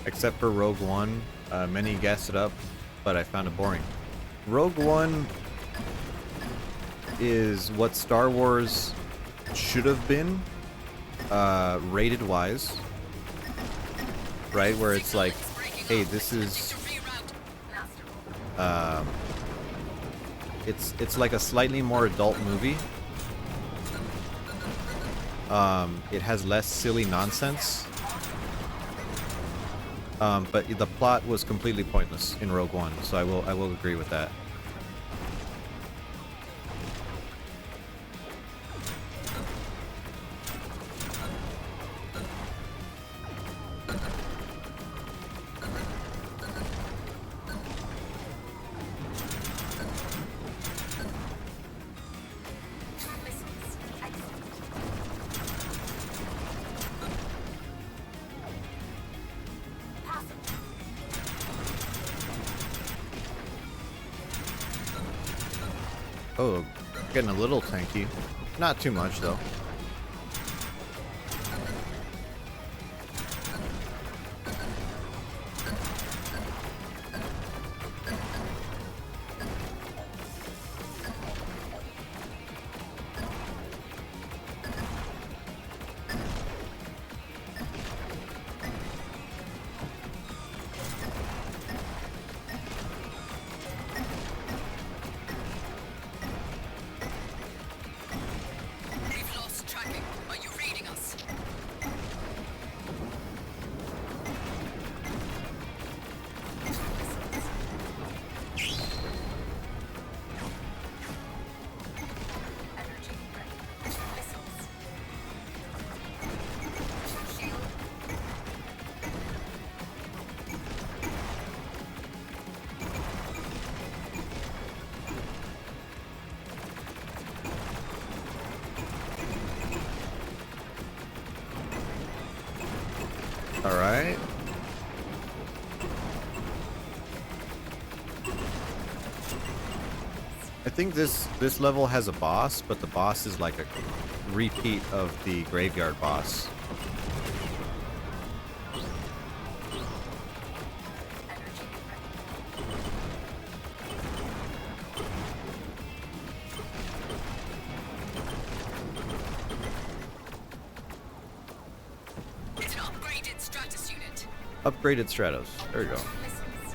Except for Rogue One, many gassed it up, but I found it boring. Rogue One is what Star Wars should have been, rated wise, right? Where it's like, hey, this is, it's like a slightly more adult movie. It has less silly nonsense. But the plot was completely pointless in Rogue One, so I will agree with that. Oh, getting a little tanky. Not too much, though. We've lost tracking. Are you reading us? Energy ready. Missiles. Shield. All right. I think this level has a boss, but the boss is like a repeat of the graveyard boss. Energy ready. It's an upgraded Stratus unit. Upgraded Stratos. There we go. Missiles.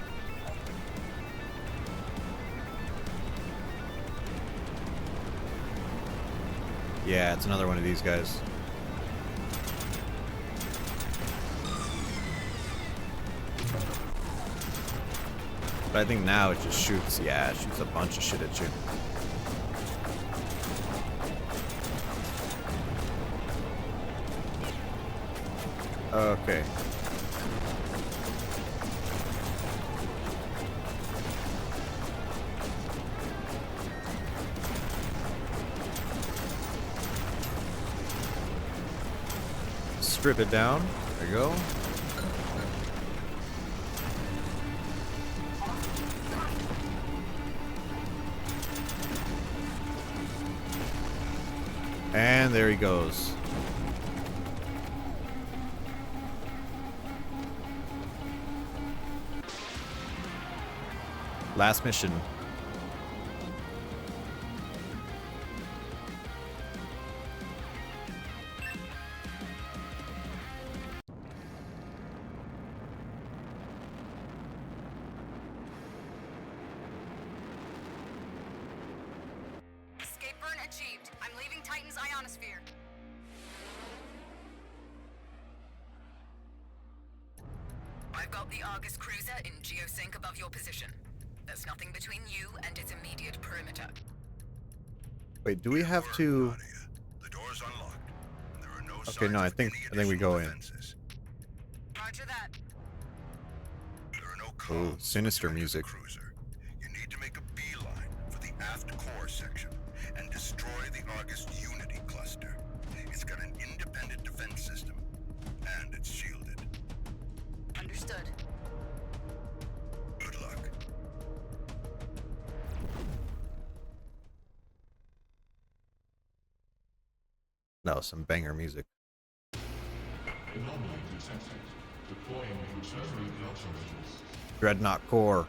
Yeah, it's another one of these guys. But I think now it just shoots. Yeah, it shoots a bunch of shit at you. Okay. Strip it down. There you go. And there he goes. Last mission. Escape burn achieved. I'm leaving Titan's ionosphere. I've got the Argus cruiser in geosync above your position. There's nothing between you and its immediate perimeter. Wait, do we have to? The door's unlocked. And there are no Okay, signs no, I of think any we go in. additional defenses. Roger that. There are no Oh, comms sinister attached to the music. cruiser. You need to make a beeline for the aft core section and destroy the Argus Unity cluster. It's got an independent defense system, and it's shielded. Understood. Good luck. No, some banger music. Anomaly detected. Deploying regenerative countermeasures. Dreadnought core.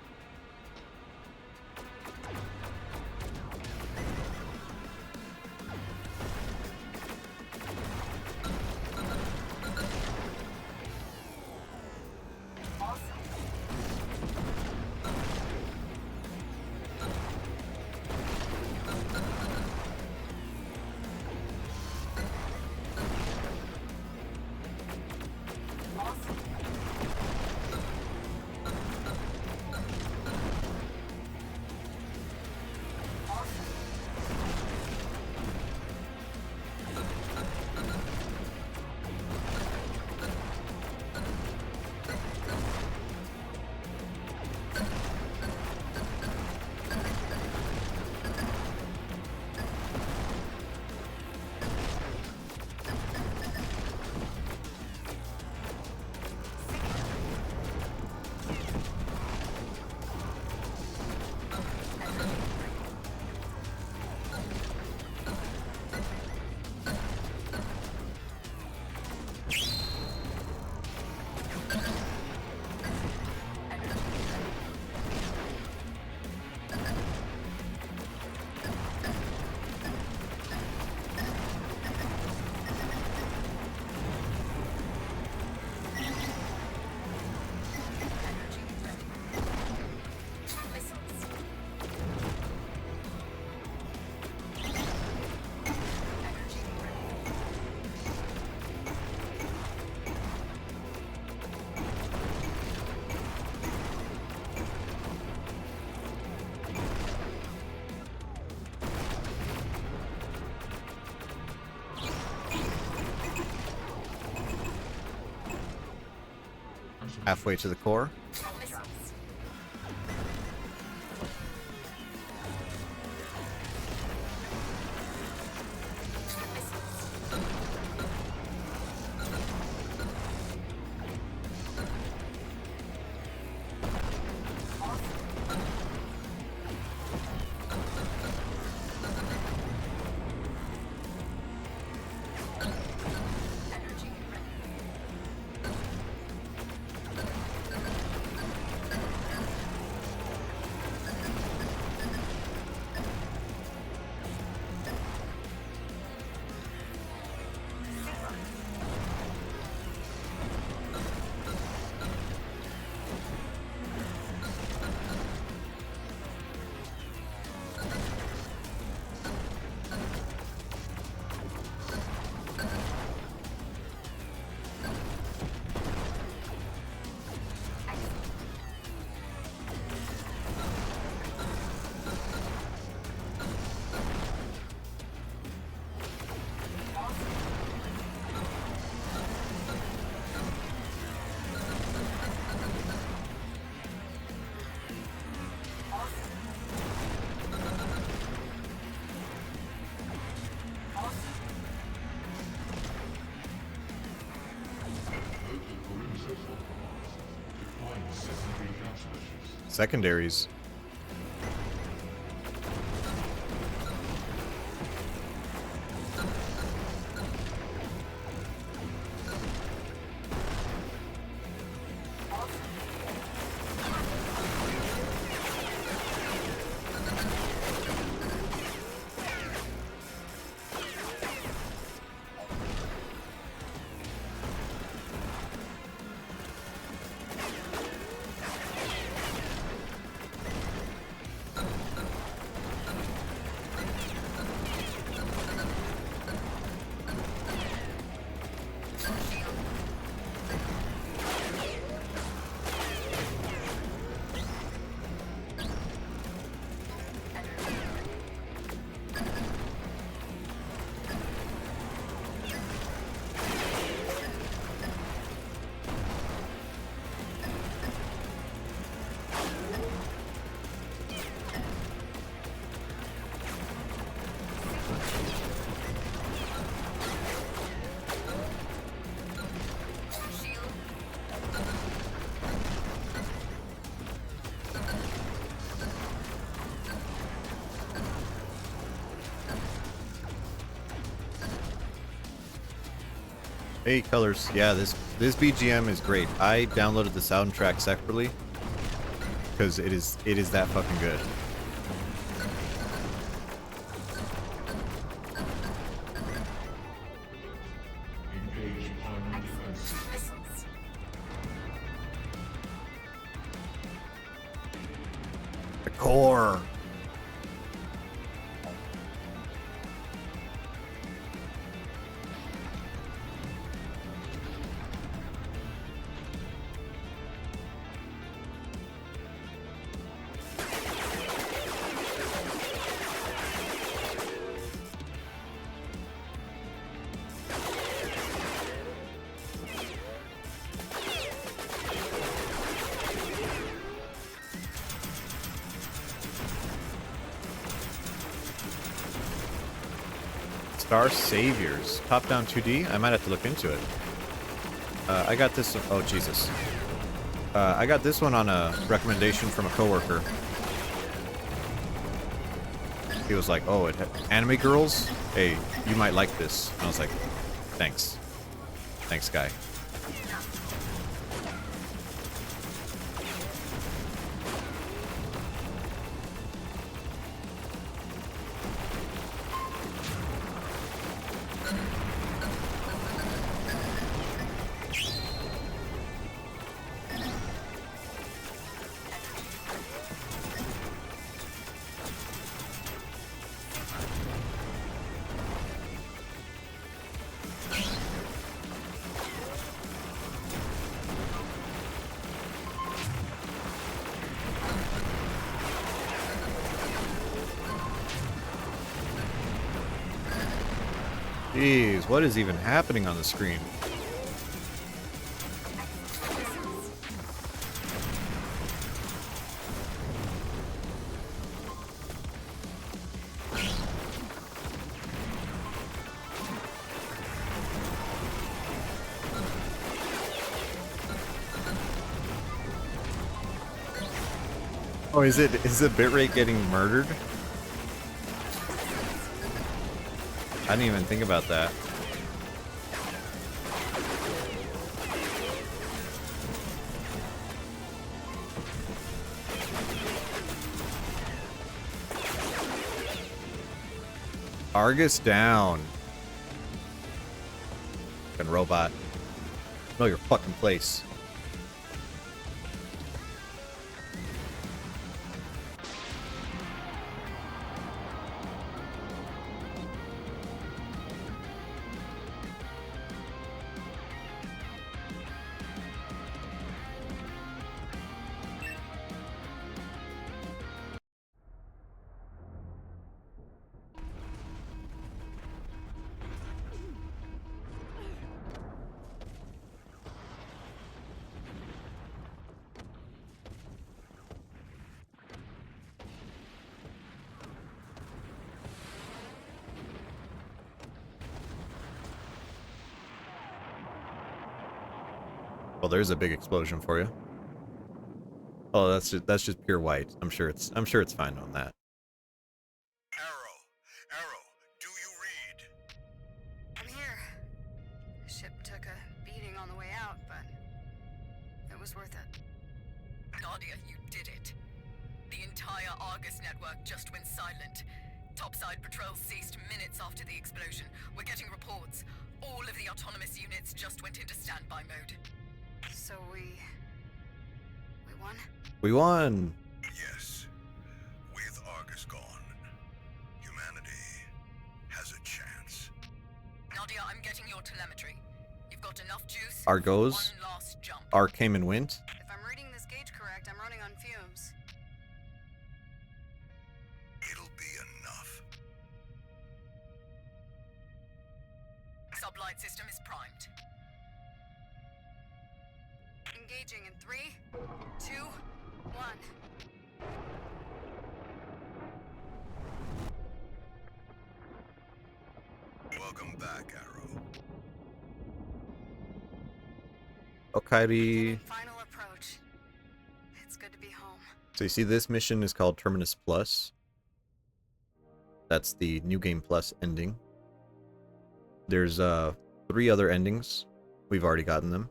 halfway to the core. Missiles. Energy ready. Local perimeter compromised. Deploying secondary countermeasures. Secondaries. Hey, Colors. Yeah, this BGM is great. I downloaded the soundtrack separately because it is that fucking good. Engage primary defense. Missiles. The core. Star Saviors. Top-down 2D? I might have to look into it. I got this... Oh, Jesus. I got this one on a recommendation from a coworker. He was like, oh, anime girls? Hey, you might like this. And I was like, thanks. Thanks, guy. Jeez, what is even happening on the screen? Oh, is the bitrate getting murdered? I didn't even think about that. Argus down. Fucking robot. Know your fucking place. Well, there's a big explosion for you. Oh, that's just pure white. I'm sure it's fine on that. Arrow, do you read? I'm here. Ship took a beating on the way out, but it was worth it. Nadia, you did it. The entire Argus network just went silent. Topside patrols ceased minutes after the explosion. We're getting reports. All of the autonomous units just went into standby mode. So we won? We won. Yes. With Argus gone, humanity has a chance. Nadia, I'm getting your telemetry. You've got enough juice. Argos. One last jump. Arc came and went. If I'm reading this gauge correct, I'm running on fumes. It'll be enough. Sublight system is primed. Engaging in 3, 2, 1. Welcome back, Arrow. Okay. Final approach. It's good to be home. So you see this mission is called Terminus Plus. That's the New Game Plus ending. There's 3 other endings. We've already gotten them.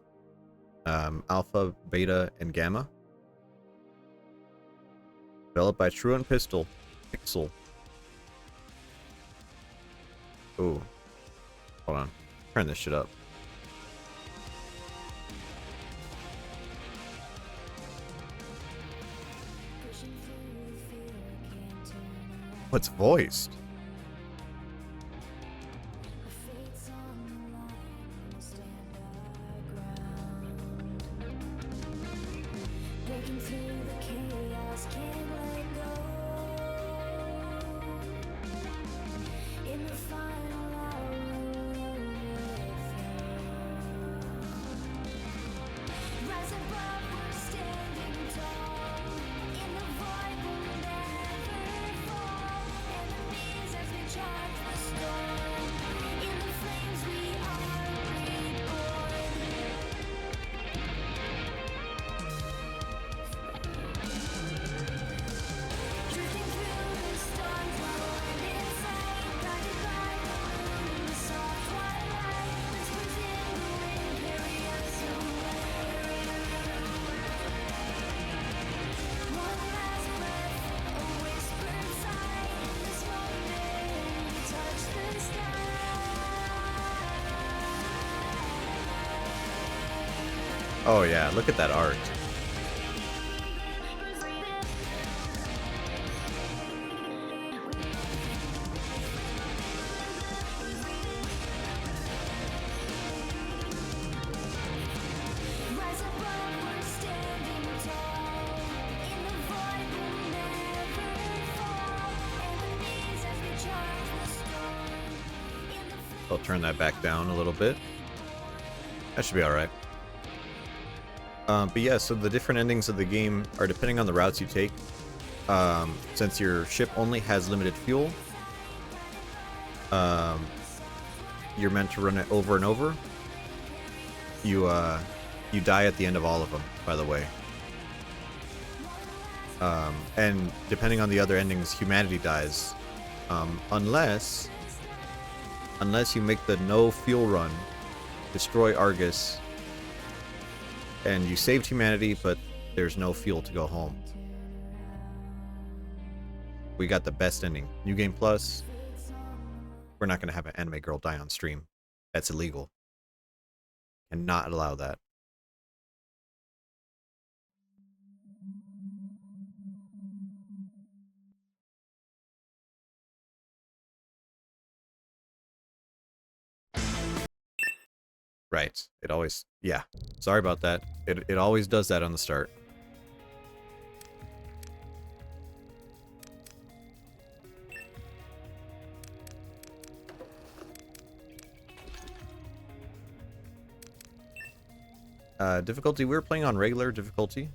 Alpha, Beta, and Gamma. Developed by Truant Pixel. Ooh. Hold on. Turn this shit up. What's voiced? Oh yeah, look at that art. I'll turn that back down a little bit. That should be alright. But yeah, so the different endings of the game are depending on the routes you take. Since your ship only has limited fuel, you're meant to run it over and over. You die at the end of all of them, by the way. And depending on the other endings, humanity dies. Unless you make the no fuel run, destroy Argus, and you saved humanity, but there's no fuel to go home. We got the best ending. New Game Plus. We're not going to have an anime girl die on stream. That's illegal. And not allow that. Right. It always... Yeah. Sorry about that. It always does that on the start. Difficulty, we're playing on regular difficulty.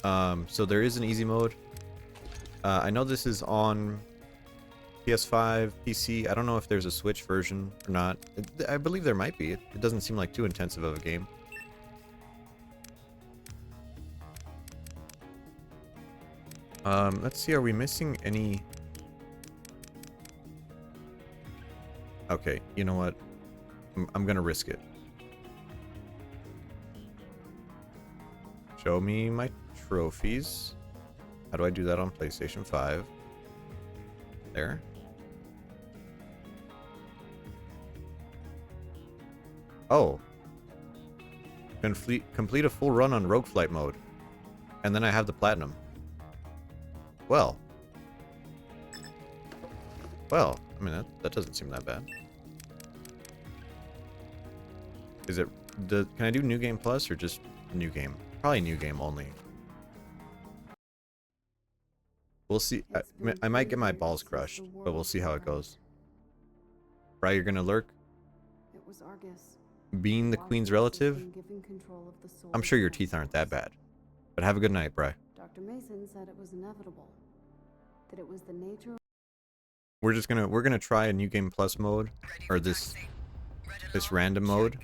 So there is an easy mode. I know this is on PS5, PC. I don't know if there's a Switch version or not. I believe there might be. It doesn't seem like too intensive of a game. Let's see, are we missing any... Okay, you know what? I'm gonna risk it. Show me my trophies. How do I do that on PlayStation 5? There. Oh. Complete a full run on Rogue Flight mode. And then I have the platinum. Well. Well, I mean, that doesn't seem that bad. Is it... can I do New Game Plus or just New Game? Probably New Game only. We'll see. I might get my balls crushed, but we'll see how it goes. Bri, you're gonna lurk? It was Argus. Being the Queen's relative? I'm sure your teeth aren't that bad. But have a good night, Bri. Dr. Mason said it was inevitable. That it was the nature. We're gonna try a New Game Plus mode, or this random mode.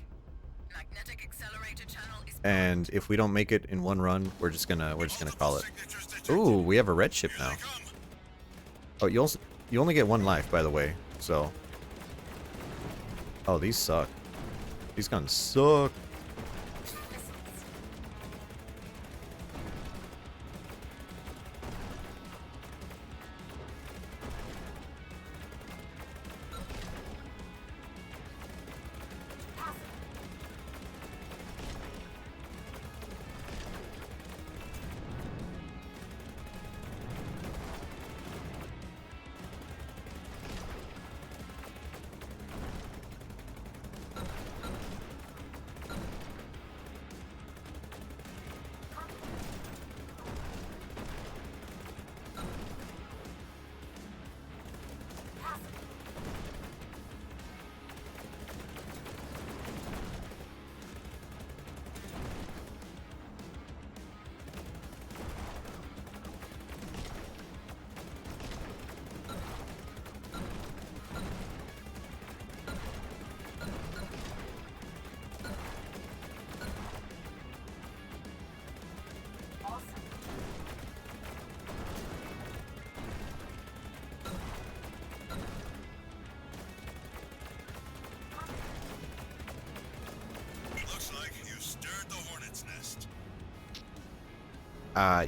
And if we don't make it in one run, we're just gonna call it. Ooh, we have a red ship now. Oh, you only get one life, by the way. So. Oh, these suck. These guns suck.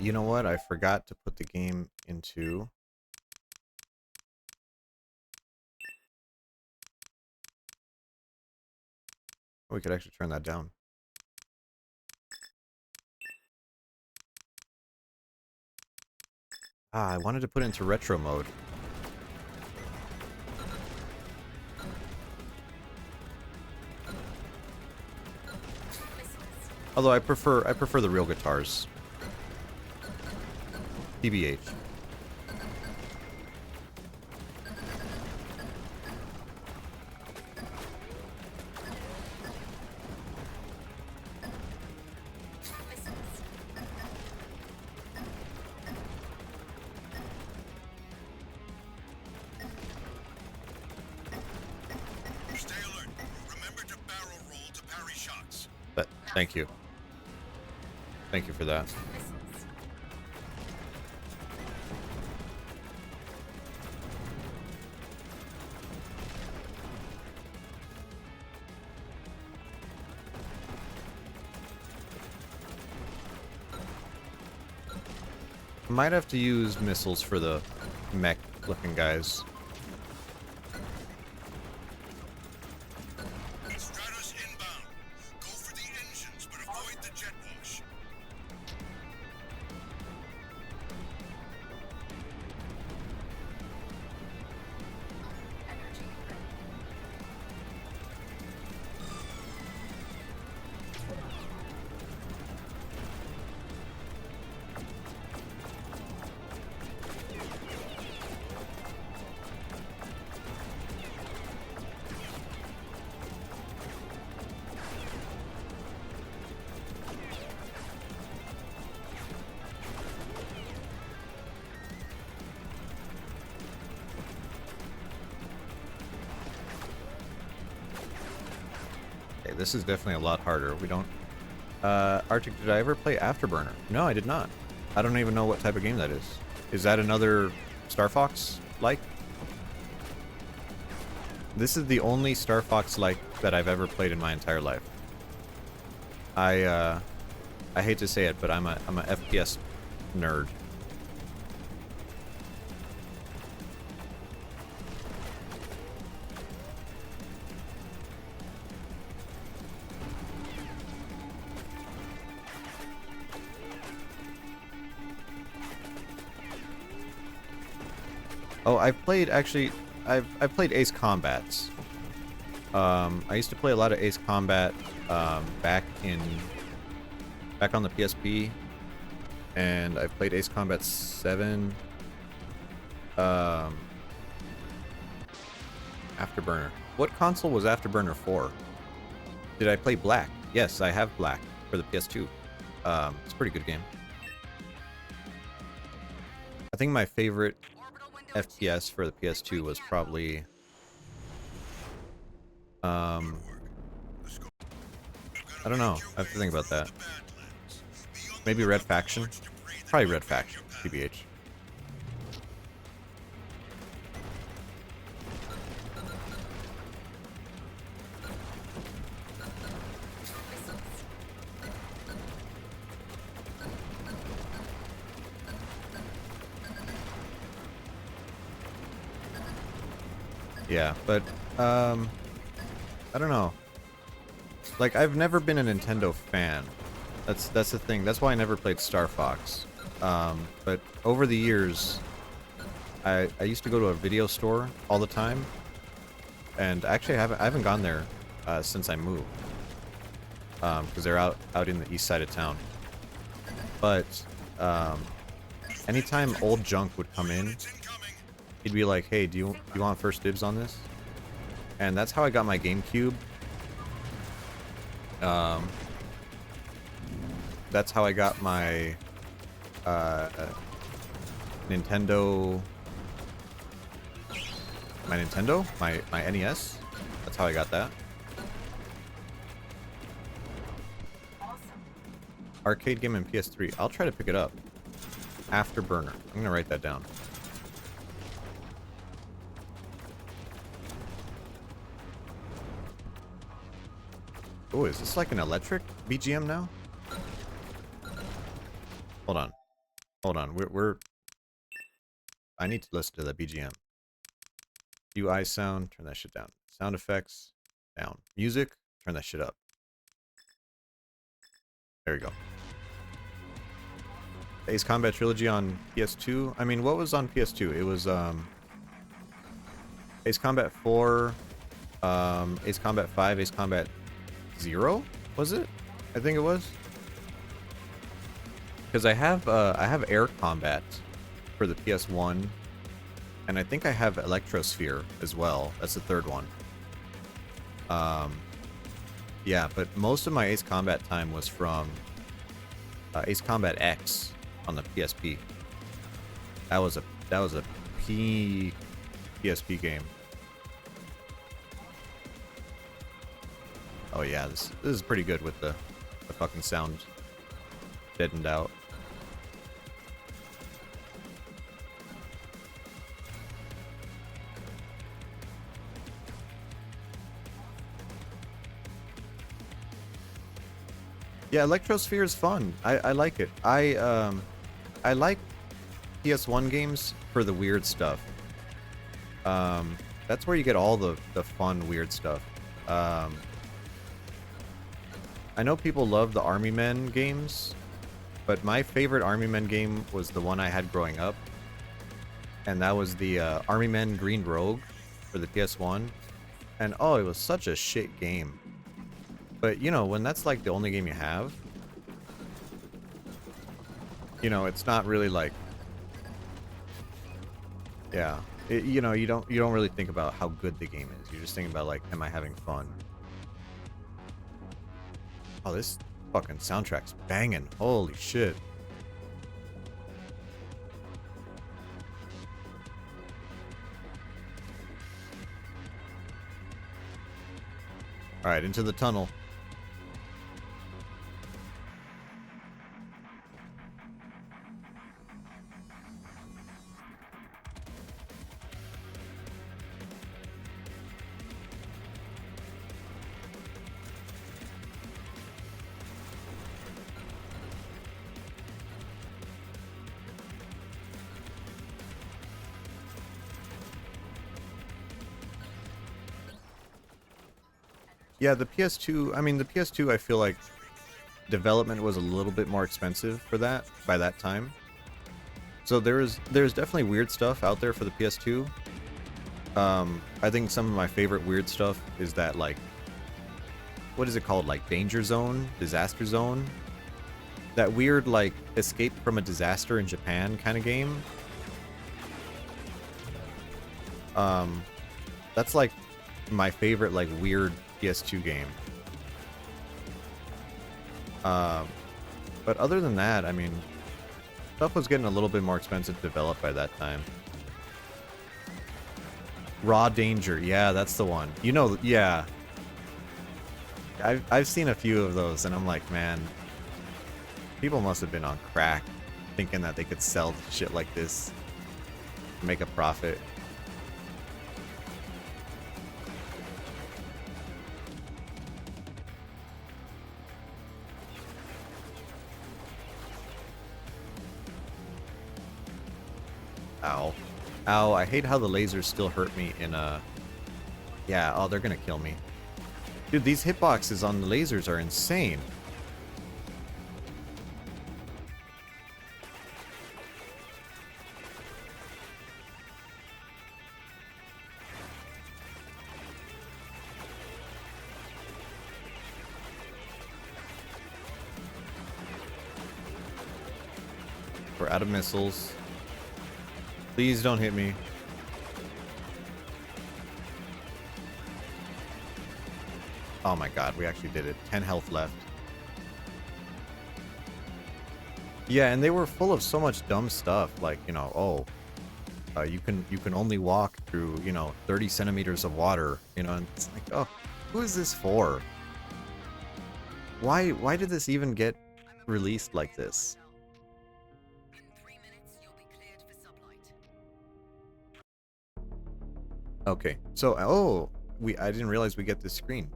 You know what? I forgot to put the game into... We could actually turn that down. I wanted to put it into retro mode. Although I prefer the real guitars. TBH. Stay alert. Remember to barrel roll to parry shots. Thank you. Thank you for that. Might have to use missiles for the mech-looking guys. Stratus inbound. Go for the engines, but avoid the jet wash. Energy ready. Okay, this is definitely a lot harder. We don't... Arctic, did I ever play Afterburner? No, I did not. I don't even know what type of game that is. Is that another Star Fox-like? This is the only Star Fox-like that I've ever played in my entire life. I hate to say it, but I'm a FPS nerd. Oh, I've played actually. I've played Ace Combats. I used to play a lot of Ace Combat back on the PSP, and I've played Ace Combat 7. Afterburner. What console was Afterburner for? Did I play Black? Yes, I have Black for the PS2. It's a pretty good game. I think my favorite FPS for the PS2 was probably I don't know. I have to think about that. Maybe Red Faction? Probably Red Faction, TBH. Yeah, but I don't know. Like, I've never been a Nintendo fan. That's the thing. That's why I never played Star Fox. But over the years, I used to go to a video store all the time, and actually I haven't gone there since I moved, because they're out in the east side of town. But anytime old junk would come in, he'd be like, "Hey, do you want first dibs on this?" And that's how I got my GameCube. That's how I got my Nintendo. My NES. That's how I got that. Arcade game and PS3. I'll try to pick it up. Afterburner. I'm gonna write that down. Oh, is this like an electric BGM now? Hold on. Hold on. We're I need to listen to the BGM. UI sound, turn that shit down. Sound effects, down. Music, turn that shit up. There we go. Ace Combat Trilogy on PS2. I mean, what was on PS2? It was Ace Combat 4, Ace Combat 5, Ace Combat 0, was it? I think it was. Because I have Air Combat for the PS1, and I think I have Electrosphere as well. That's the third one. Yeah, but most of my Ace Combat time was from Ace Combat X on the PSP. That was a PSP game. Oh yeah, this is pretty good with the fucking sound deadened out. Yeah, Electrosphere is fun. I like it. I like PS1 games for the weird stuff. That's where you get all the fun weird stuff. I know people love the Army Men games, but my favorite Army Men game was the one I had growing up, and that was the Army Men Green Rogue for the PS1. And oh, it was such a shit game. But you know, when that's like the only game you have, you know, it's not really like, yeah, you know, you don't really think about how good the game is. You're just thinking about like, am I having fun? Oh, this fucking soundtrack's banging. Holy shit. All right, into the tunnel. Yeah, the PS2, I mean, the PS2, I feel like development was a little bit more expensive for that by that time. So there's definitely weird stuff out there for the PS2. I think some of my favorite weird stuff is that, like, what is it called? Like Danger Zone, Disaster Zone? That weird, like, escape from a disaster in Japan kind of game. That's like my favorite, like, weird PS2 game. But other than that, I mean, stuff was getting a little bit more expensive to develop by that time. Raw Danger, yeah, that's the one. You know, yeah. I've seen a few of those, and I'm like, man, people must have been on crack, thinking that they could sell shit like this, make a profit. Ow. Ow, I hate how the lasers still hurt me in a... Yeah, oh, they're gonna kill me. Dude, these hitboxes on the lasers are insane. We're out of missiles. Please don't hit me. Oh my god, we actually did it. 10 health left. Yeah, and they were full of so much dumb stuff, like, you know, you can only walk through, you know, 30 centimeters of water, you know, and it's like, oh, who is this for? Why did this even get released like this? In 3 minutes, you'll be cleared for sublight. Okay, so I didn't realize we get this screen.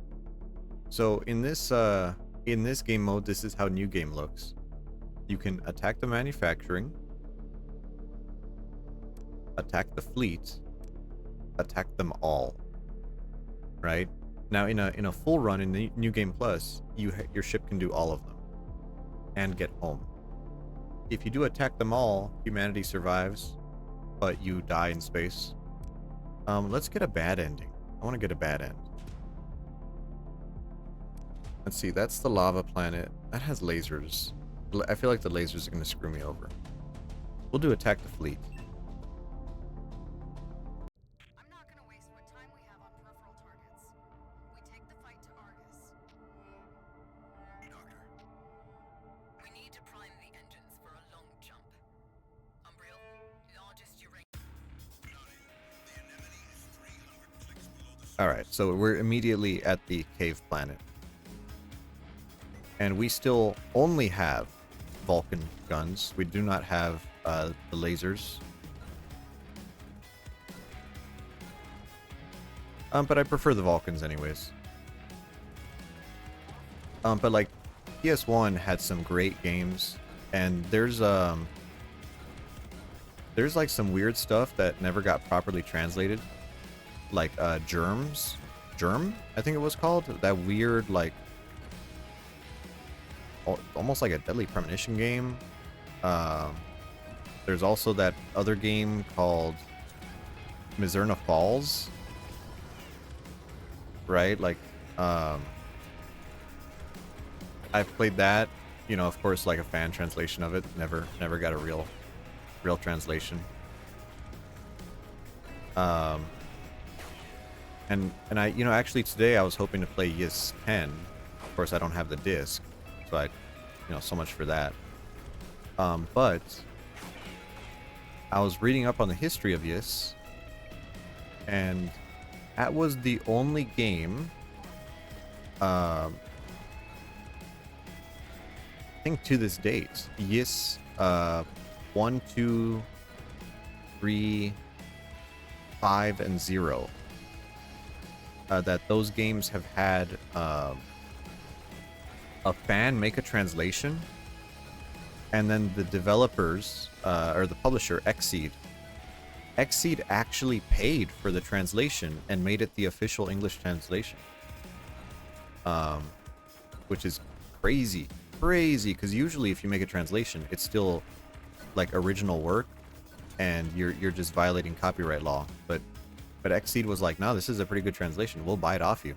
So in this game mode, this is how new game looks. You can attack the manufacturing, attack the fleet, attack them all. Right? Now in a full run in the New Game Plus, your ship can do all of them and get home. If you do attack them all, humanity survives, but you die in space. Let's get a bad ending. I want to get a bad end. Let's see, that's the lava planet. That has lasers. I feel like the lasers are going to screw me over. We'll do attack the fleet. I'm not gonna waste what time we have on peripheral targets. We take the fight to Argus. Doctor, We need to prime the engines for a long jump. Umbriel, largest uranium. got it. The anemone is 300 clicks below the Alright, so we're immediately at the cave planet. And we still only have Vulcan guns. We do not have the lasers. But I prefer the Vulcans anyways. But like PS1 had some great games, and there's there's like some weird stuff that never got properly translated, like germ, I think it was called, that weird like almost like a Deadly Premonition game. There's also that other game called Mizerna Falls, right? Like I've played that, you know, of course, like a fan translation of it. Never got a real translation. And I, you know, actually today I was hoping to play Ys 10. Of course, I don't have the disc, so I, you know, so much for that. But I was reading up on the history of Ys, and that was the only game, I think to this date, Ys 1, 2, 3, 5, and 0, that those games have had a fan make a translation, and then the developers, or the publisher, Xseed actually paid for the translation and made it the official English translation. Which is crazy, because usually if you make a translation, it's still like original work, and you're just violating copyright law. But Xseed was like, no, this is a pretty good translation. We'll buy it off you.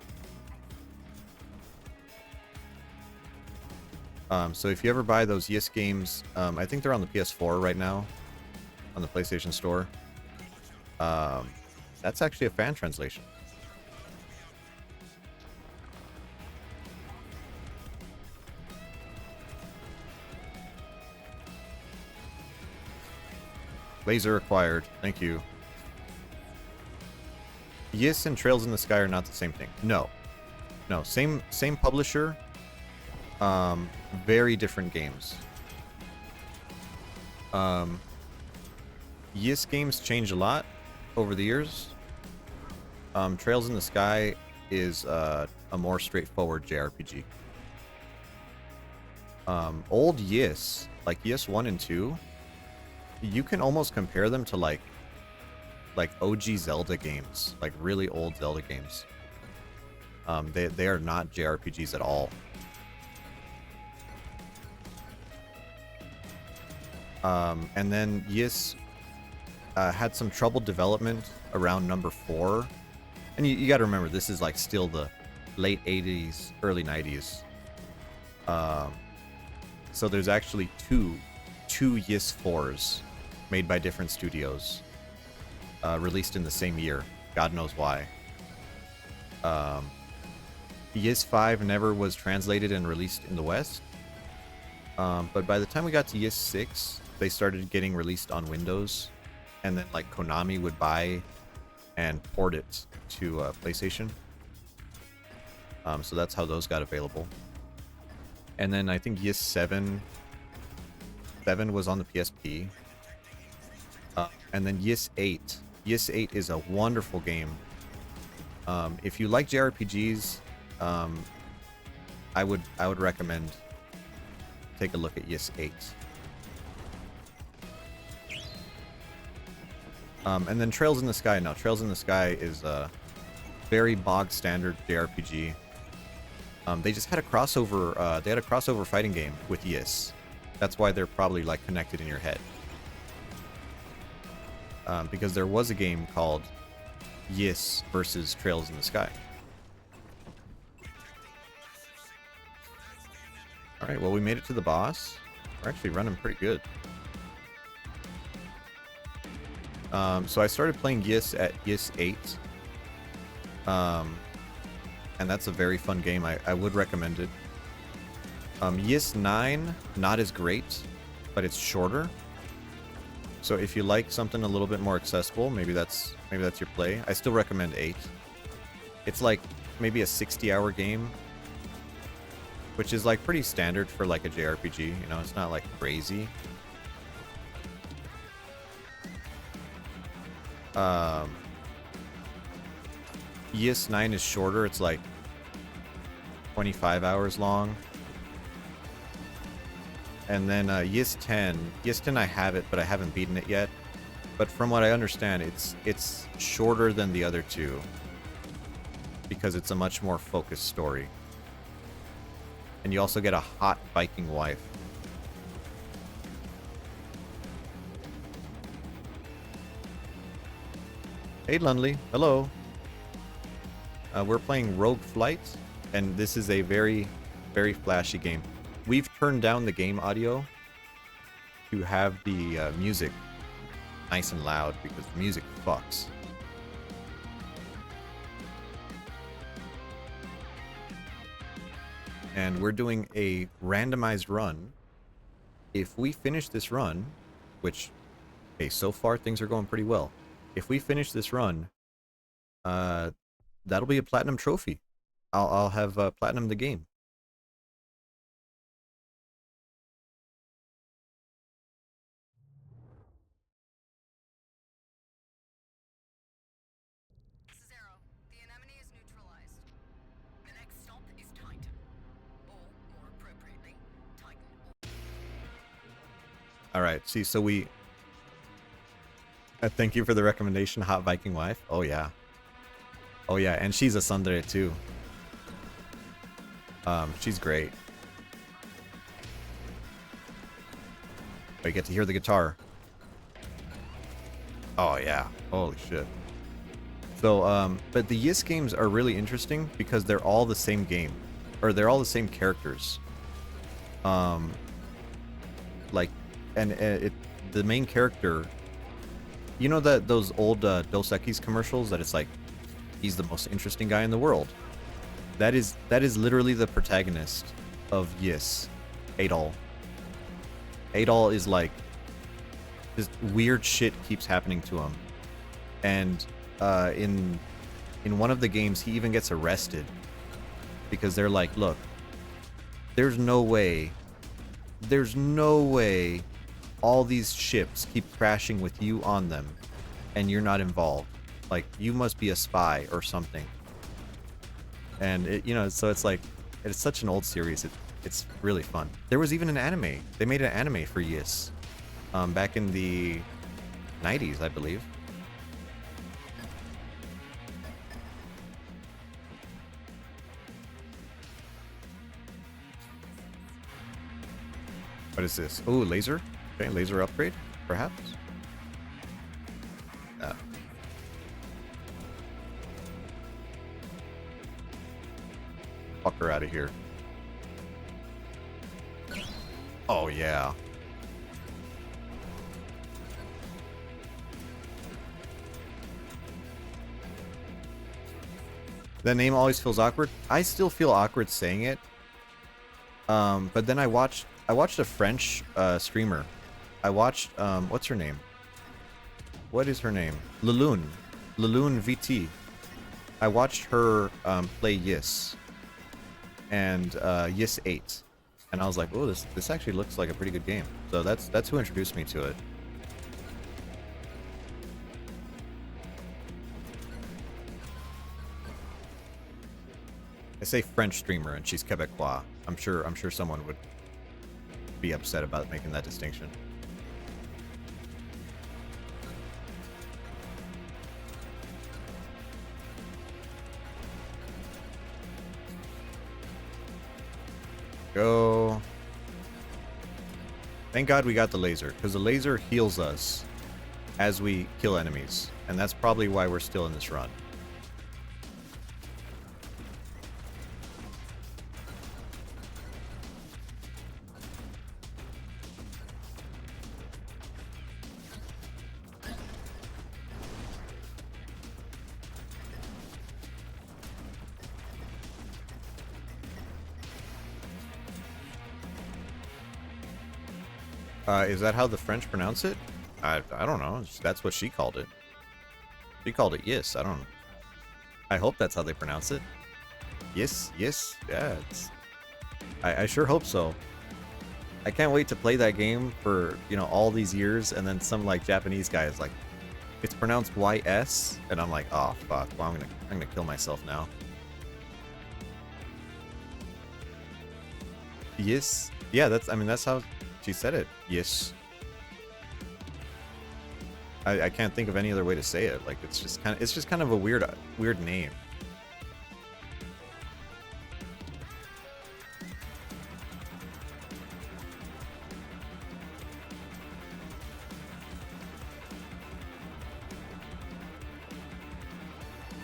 So if you ever buy those Ys games, I think they're on the PS4 right now, on the PlayStation Store. That's actually a fan translation. Laser acquired. Thank you. Ys and Trails in the Sky are not the same thing. No. Same publisher. Very different games. Ys games change a lot over the years. Trails in the Sky is a more straightforward JRPG. Old Ys, like Ys 1 and 2, you can almost compare them to like OG Zelda games, like really old Zelda games. They are not JRPGs at all. And then Ys had some troubled development around number 4. And you got to remember, this is like still the late 80s, early 90s. So there's actually two Ys 4s made by different studios, released in the same year. God knows why. Ys 5 never was translated and released in the West. But by the time we got to Ys 6, they started getting released on Windows, and then like Konami would buy and port it to PlayStation. So that's how those got available. And then I think Ys 7 was on the PSP. And then Ys 8. Ys 8 is a wonderful game. If you like JRPGs, I would recommend take a look at Ys 8. And then Trails in the Sky. No, Trails in the Sky is a very bog standard JRPG. They just had a crossover. They had a crossover fighting game with Ys. That's why they're probably like connected in your head. Because there was a game called Ys versus Trails in the Sky. Alright, well, we made it to the boss. We're actually running pretty good. So I started playing Ys at Ys 8. And that's a very fun game. I would recommend it. Ys 9, not as great, but it's shorter. So if you like something a little bit more accessible, maybe that's your play. I still recommend 8. It's like maybe a 60-hour game, which is like pretty standard for like a JRPG. You know, it's not like crazy. Ys 9 is shorter. It's like 25 hours long. And then Ys 10 I have it, but I haven't beaten it yet. But from what I understand, it's shorter than the other two because it's a much more focused story. And you also get a hot Viking wife. Hey Lundley, hello. We're playing Rogue Flight, and this is a very, very flashy game. We've turned down the game audio to have the music nice and loud because music fucks. And we're doing a randomized run. If we finish this run, which, okay, so far things are going pretty well. If we finish this run, that'll be a platinum trophy. I'll have platinum the game. This is Arrow. The anemone is neutralized. The next stop is Titan. Or, more appropriately, Titan. All right. See, so we. Thank you for the recommendation, Hot Viking Wife. Oh yeah. Oh yeah, and she's a tsundere too. She's great. Oh, you get to hear the guitar. Oh yeah. Holy shit. So, but the Ys games are really interesting because they're all the same game, or they're all the same characters. Like, and the main character. You know that those old Dos Equis commercials that it's like, he's the most interesting guy in the world. That is literally the protagonist of Ys, Adol. Adol is like, this weird shit keeps happening to him, and in one of the games he even gets arrested because they're like, look, there's no way all these ships keep crashing with you on them and you're not involved. Like, you must be a spy or something. And it, you know, so it's like, it's such an old series. It's really fun. There was even an anime. They made an anime for Ys back in the 90s, I believe. What is this? Oh, laser? Okay, laser upgrade, perhaps? Fuck her out of here. Oh, yeah. That name always feels awkward. I still feel awkward saying it. But then I watched a French streamer. I watched what's her name? What is her name? Laloon VT. I watched her play Ys and Ys 8, and I was like, oh, this actually looks like a pretty good game. So that's who introduced me to it. I say French streamer, and she's Quebecois. I'm sure someone would be upset about making that distinction. Go. Thank God we got the laser, because the laser heals us as we kill enemies, and that's probably why we're still in this run. Is that how the French pronounce it? I don't know. That's what she called it. She called it Ys. I don't know. I hope that's how they pronounce it. Ys. Yeah, I sure hope so. I can't wait to play that game for, you know, all these years, and then some like Japanese guy is like, it's pronounced YS, and I'm like, oh fuck. Well, I'm gonna kill myself now. Ys. Yeah, that's how she said it. Yes. I can't think of any other way to say it. Like it's just kind of a weird name.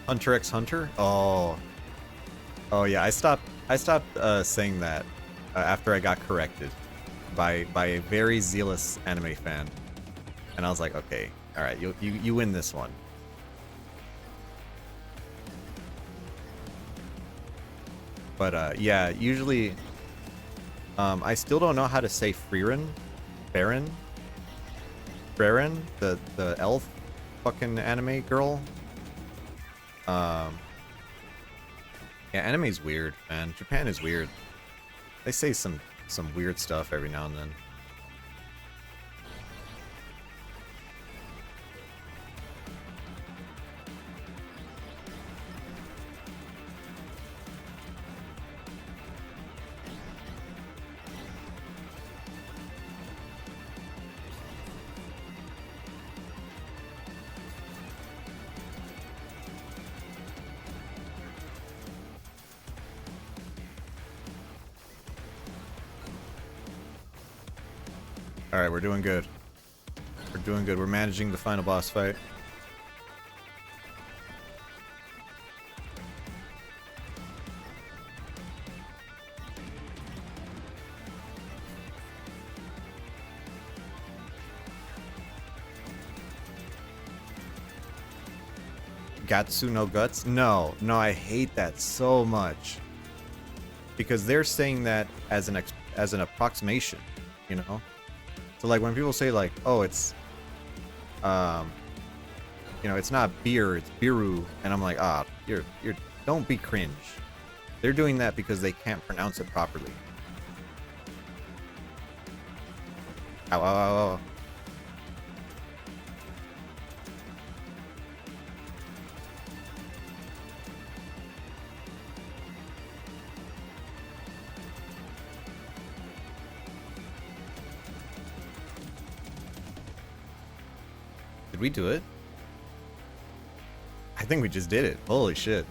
Hunter x Hunter? Oh. Oh yeah, I stopped saying that after I got corrected by a very zealous anime fan. And I was like, okay, all right, you win this one. But yeah, usually I still don't know how to say Frieren, Farron, the elf fucking anime girl. Yeah, anime's weird, man. Japan is weird. They say some weird stuff every now and then. Alright, we're doing good. We're doing good. We're managing the final boss fight. Gatsu no guts? No, I hate that so much. Because they're saying that as an approximation, you know? So like when people say like, oh, it's you know, it's not beer, it's biru, and I'm like, ah, you're don't be cringe. They're doing that because they can't pronounce it properly. Ow, ow, ow, ow. Did we do it? I think we just did it. Holy shit.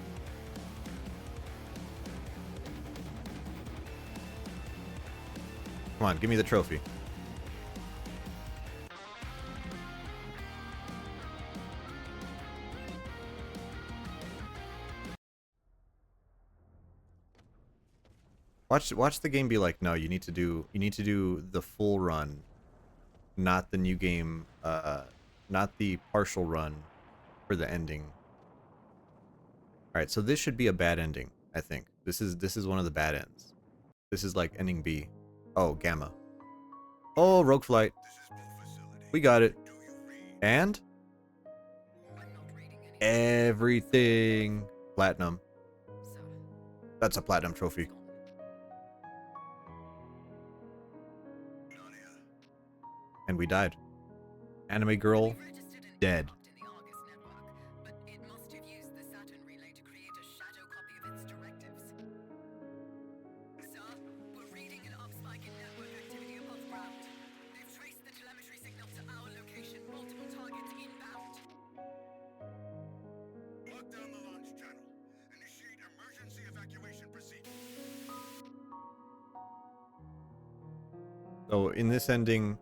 Come on, give me the trophy. Watch the game be like, no, you need to do the full run, not the new game, not the partial run for the ending. Alright, so this should be a bad ending, I think. This is one of the bad ends. This is like ending B. Oh, Gamma. Oh, Rogue Flight. We got it. And? Everything. Platinum. That's a platinum trophy. And we died. Anime girl, dead. So in this ending,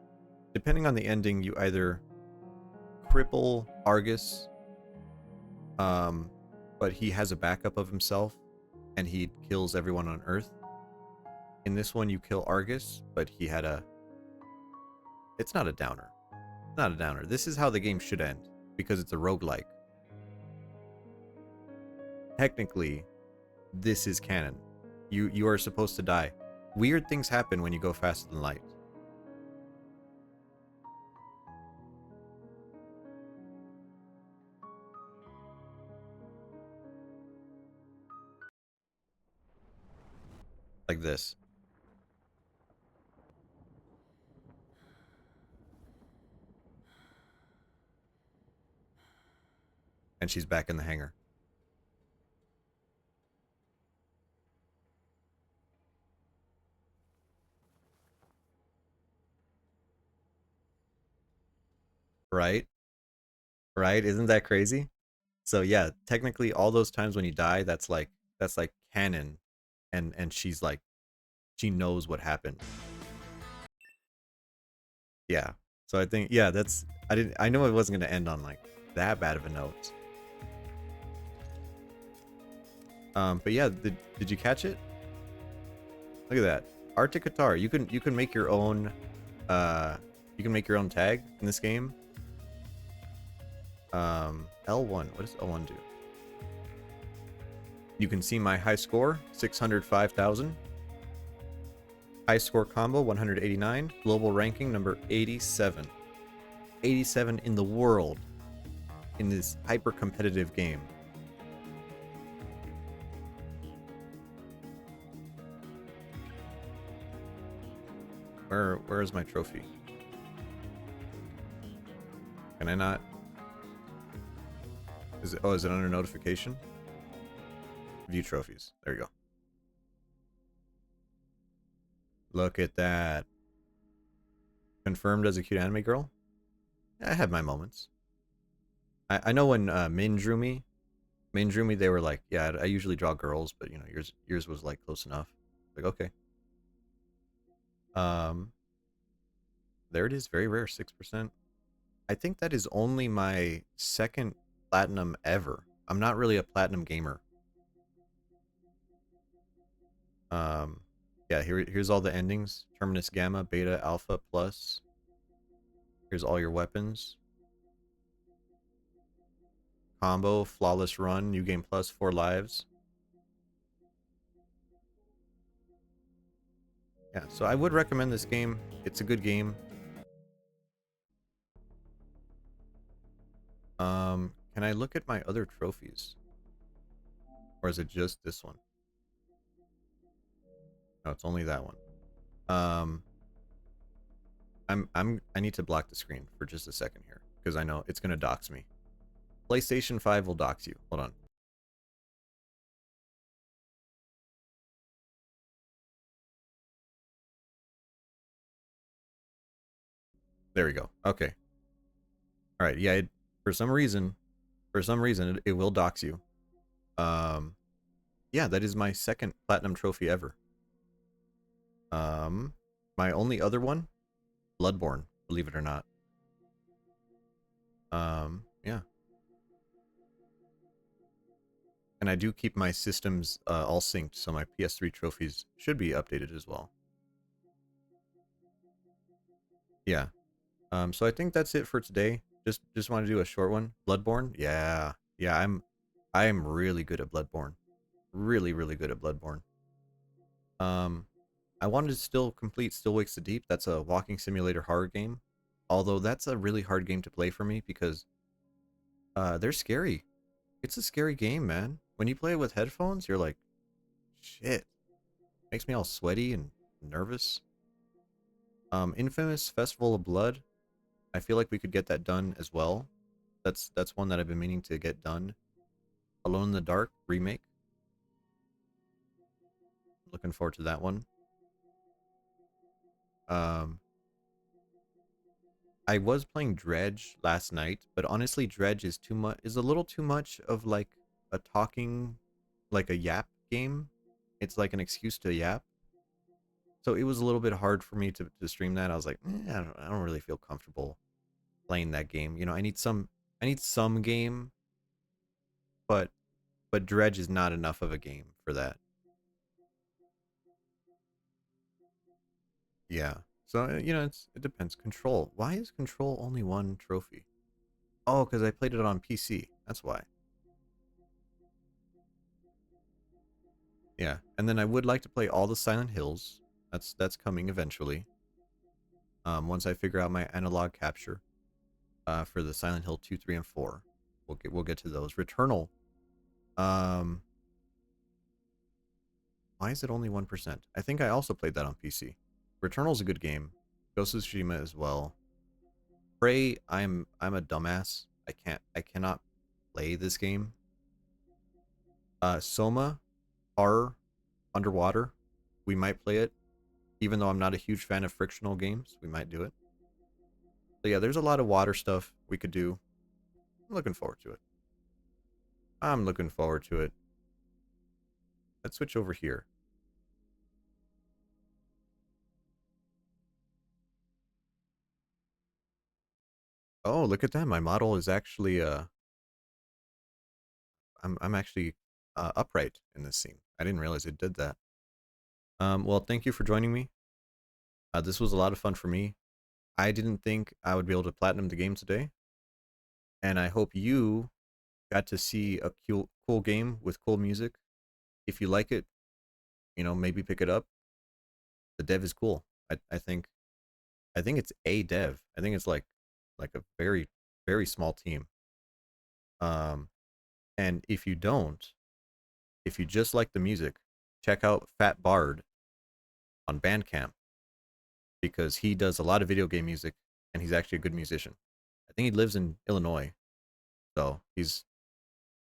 depending on the ending, you either cripple Argus, but he has a backup of himself, and he kills everyone on Earth. In this one, you kill Argus, but he had a... It's not a downer. It's not a downer. This is how the game should end, because it's a roguelike. Technically, this is canon. You are supposed to die. Weird things happen when you go faster than light. Like this. And she's back in the hangar. Right? Right? Isn't that crazy? So yeah, technically all those times when you die, that's like canon, and she's like she knows what happened. Yeah. So I think yeah, that's I know it wasn't gonna end on like that bad of a note. But yeah, did you catch it? Look at that. Arctic Guitar. You can make your own you can make your own tag in this game. L1. What does L1 do? You can see my high score, 605,000. High score combo, 189. Global ranking, number 87. 87 in the world in this hyper competitive game. Where is my trophy? Can I not? Is it under notification? View trophies. There you go. Look at that. Confirmed as a cute anime girl? I had my moments. I know when Min drew me, they were like, yeah, I usually draw girls, but you know, yours was like close enough. Like, okay. There it is, very rare, 6%. I think that is only my second platinum ever. I'm not really a platinum gamer. Yeah, here's all the endings. Terminus Gamma, Beta, Alpha, Plus. Here's all your weapons. Combo, Flawless Run, New Game Plus, 4 lives. Yeah, so I would recommend this game. It's a good game. Can I look at my other trophies? Or is it just this one? No, it's only that one. I need to block the screen for just a second here because I know it's gonna dox me. PlayStation 5 will dox you. Hold on. There we go. Okay. All right. Yeah. For some reason, it will dox you. Yeah, that is my second platinum trophy ever. My only other one, Bloodborne. Believe it or not. Yeah. And I do keep my systems all synced, so my PS3 trophies should be updated as well. Yeah. So I think that's it for today. Just want to do a short one. Bloodborne? Yeah. Yeah, I am really good at Bloodborne. Really, really good at Bloodborne. I wanted to still complete Still Wakes the Deep. That's a walking simulator horror game. Although that's a really hard game to play for me because they're scary. It's a scary game, man. When you play it with headphones, you're like, shit. Makes me all sweaty and nervous. Infamous Festival of Blood. I feel like we could get that done as well. That's one that I've been meaning to get done. Alone in the Dark remake. Looking forward to that one. I was playing Dredge last night, but honestly, Dredge is a little too much of like a talking, like a yap game. It's like an excuse to yap. So it was a little bit hard for me to stream that. I was like, I don't really feel comfortable playing that game. You know, I need some game, but Dredge is not enough of a game for that. Yeah. So you know, it depends. Control. Why is Control only one trophy? Oh, because I played it on PC. That's why. Yeah, and then I would like to play all the Silent Hills. That's coming eventually. Once I figure out my analog capture, for the Silent Hill 2, 3, and 4, we'll get to those. Returnal. Why is it only 1%? I think I also played that on PC. Returnal's a good game. Ghost of Tsushima as well. Prey, I'm a dumbass. I cannot play this game. Soma, horror, underwater. We might play it. Even though I'm not a huge fan of frictional games, we might do it. So yeah, there's a lot of water stuff we could do. I'm looking forward to it. I'm looking forward to it. Let's switch over here. Oh, look at that. My model is actually I'm actually upright in this scene. I didn't realize it did that. Well, thank you for joining me. This was a lot of fun for me. I didn't think I would be able to platinum the game today, and I hope you got to see a cool game with cool music. If you like it, you know, maybe pick it up. The dev is cool. I think it's a dev. I think it's like a very small team. Um, and if you don't, if you just like the music, check out Fat Bard on Bandcamp because he does a lot of video game music and he's actually a good musician. I think he lives in Illinois, so he's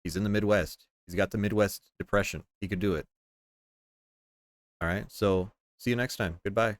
in the Midwest. He's got the Midwest depression. He could do it. All right. So see you next time. Goodbye.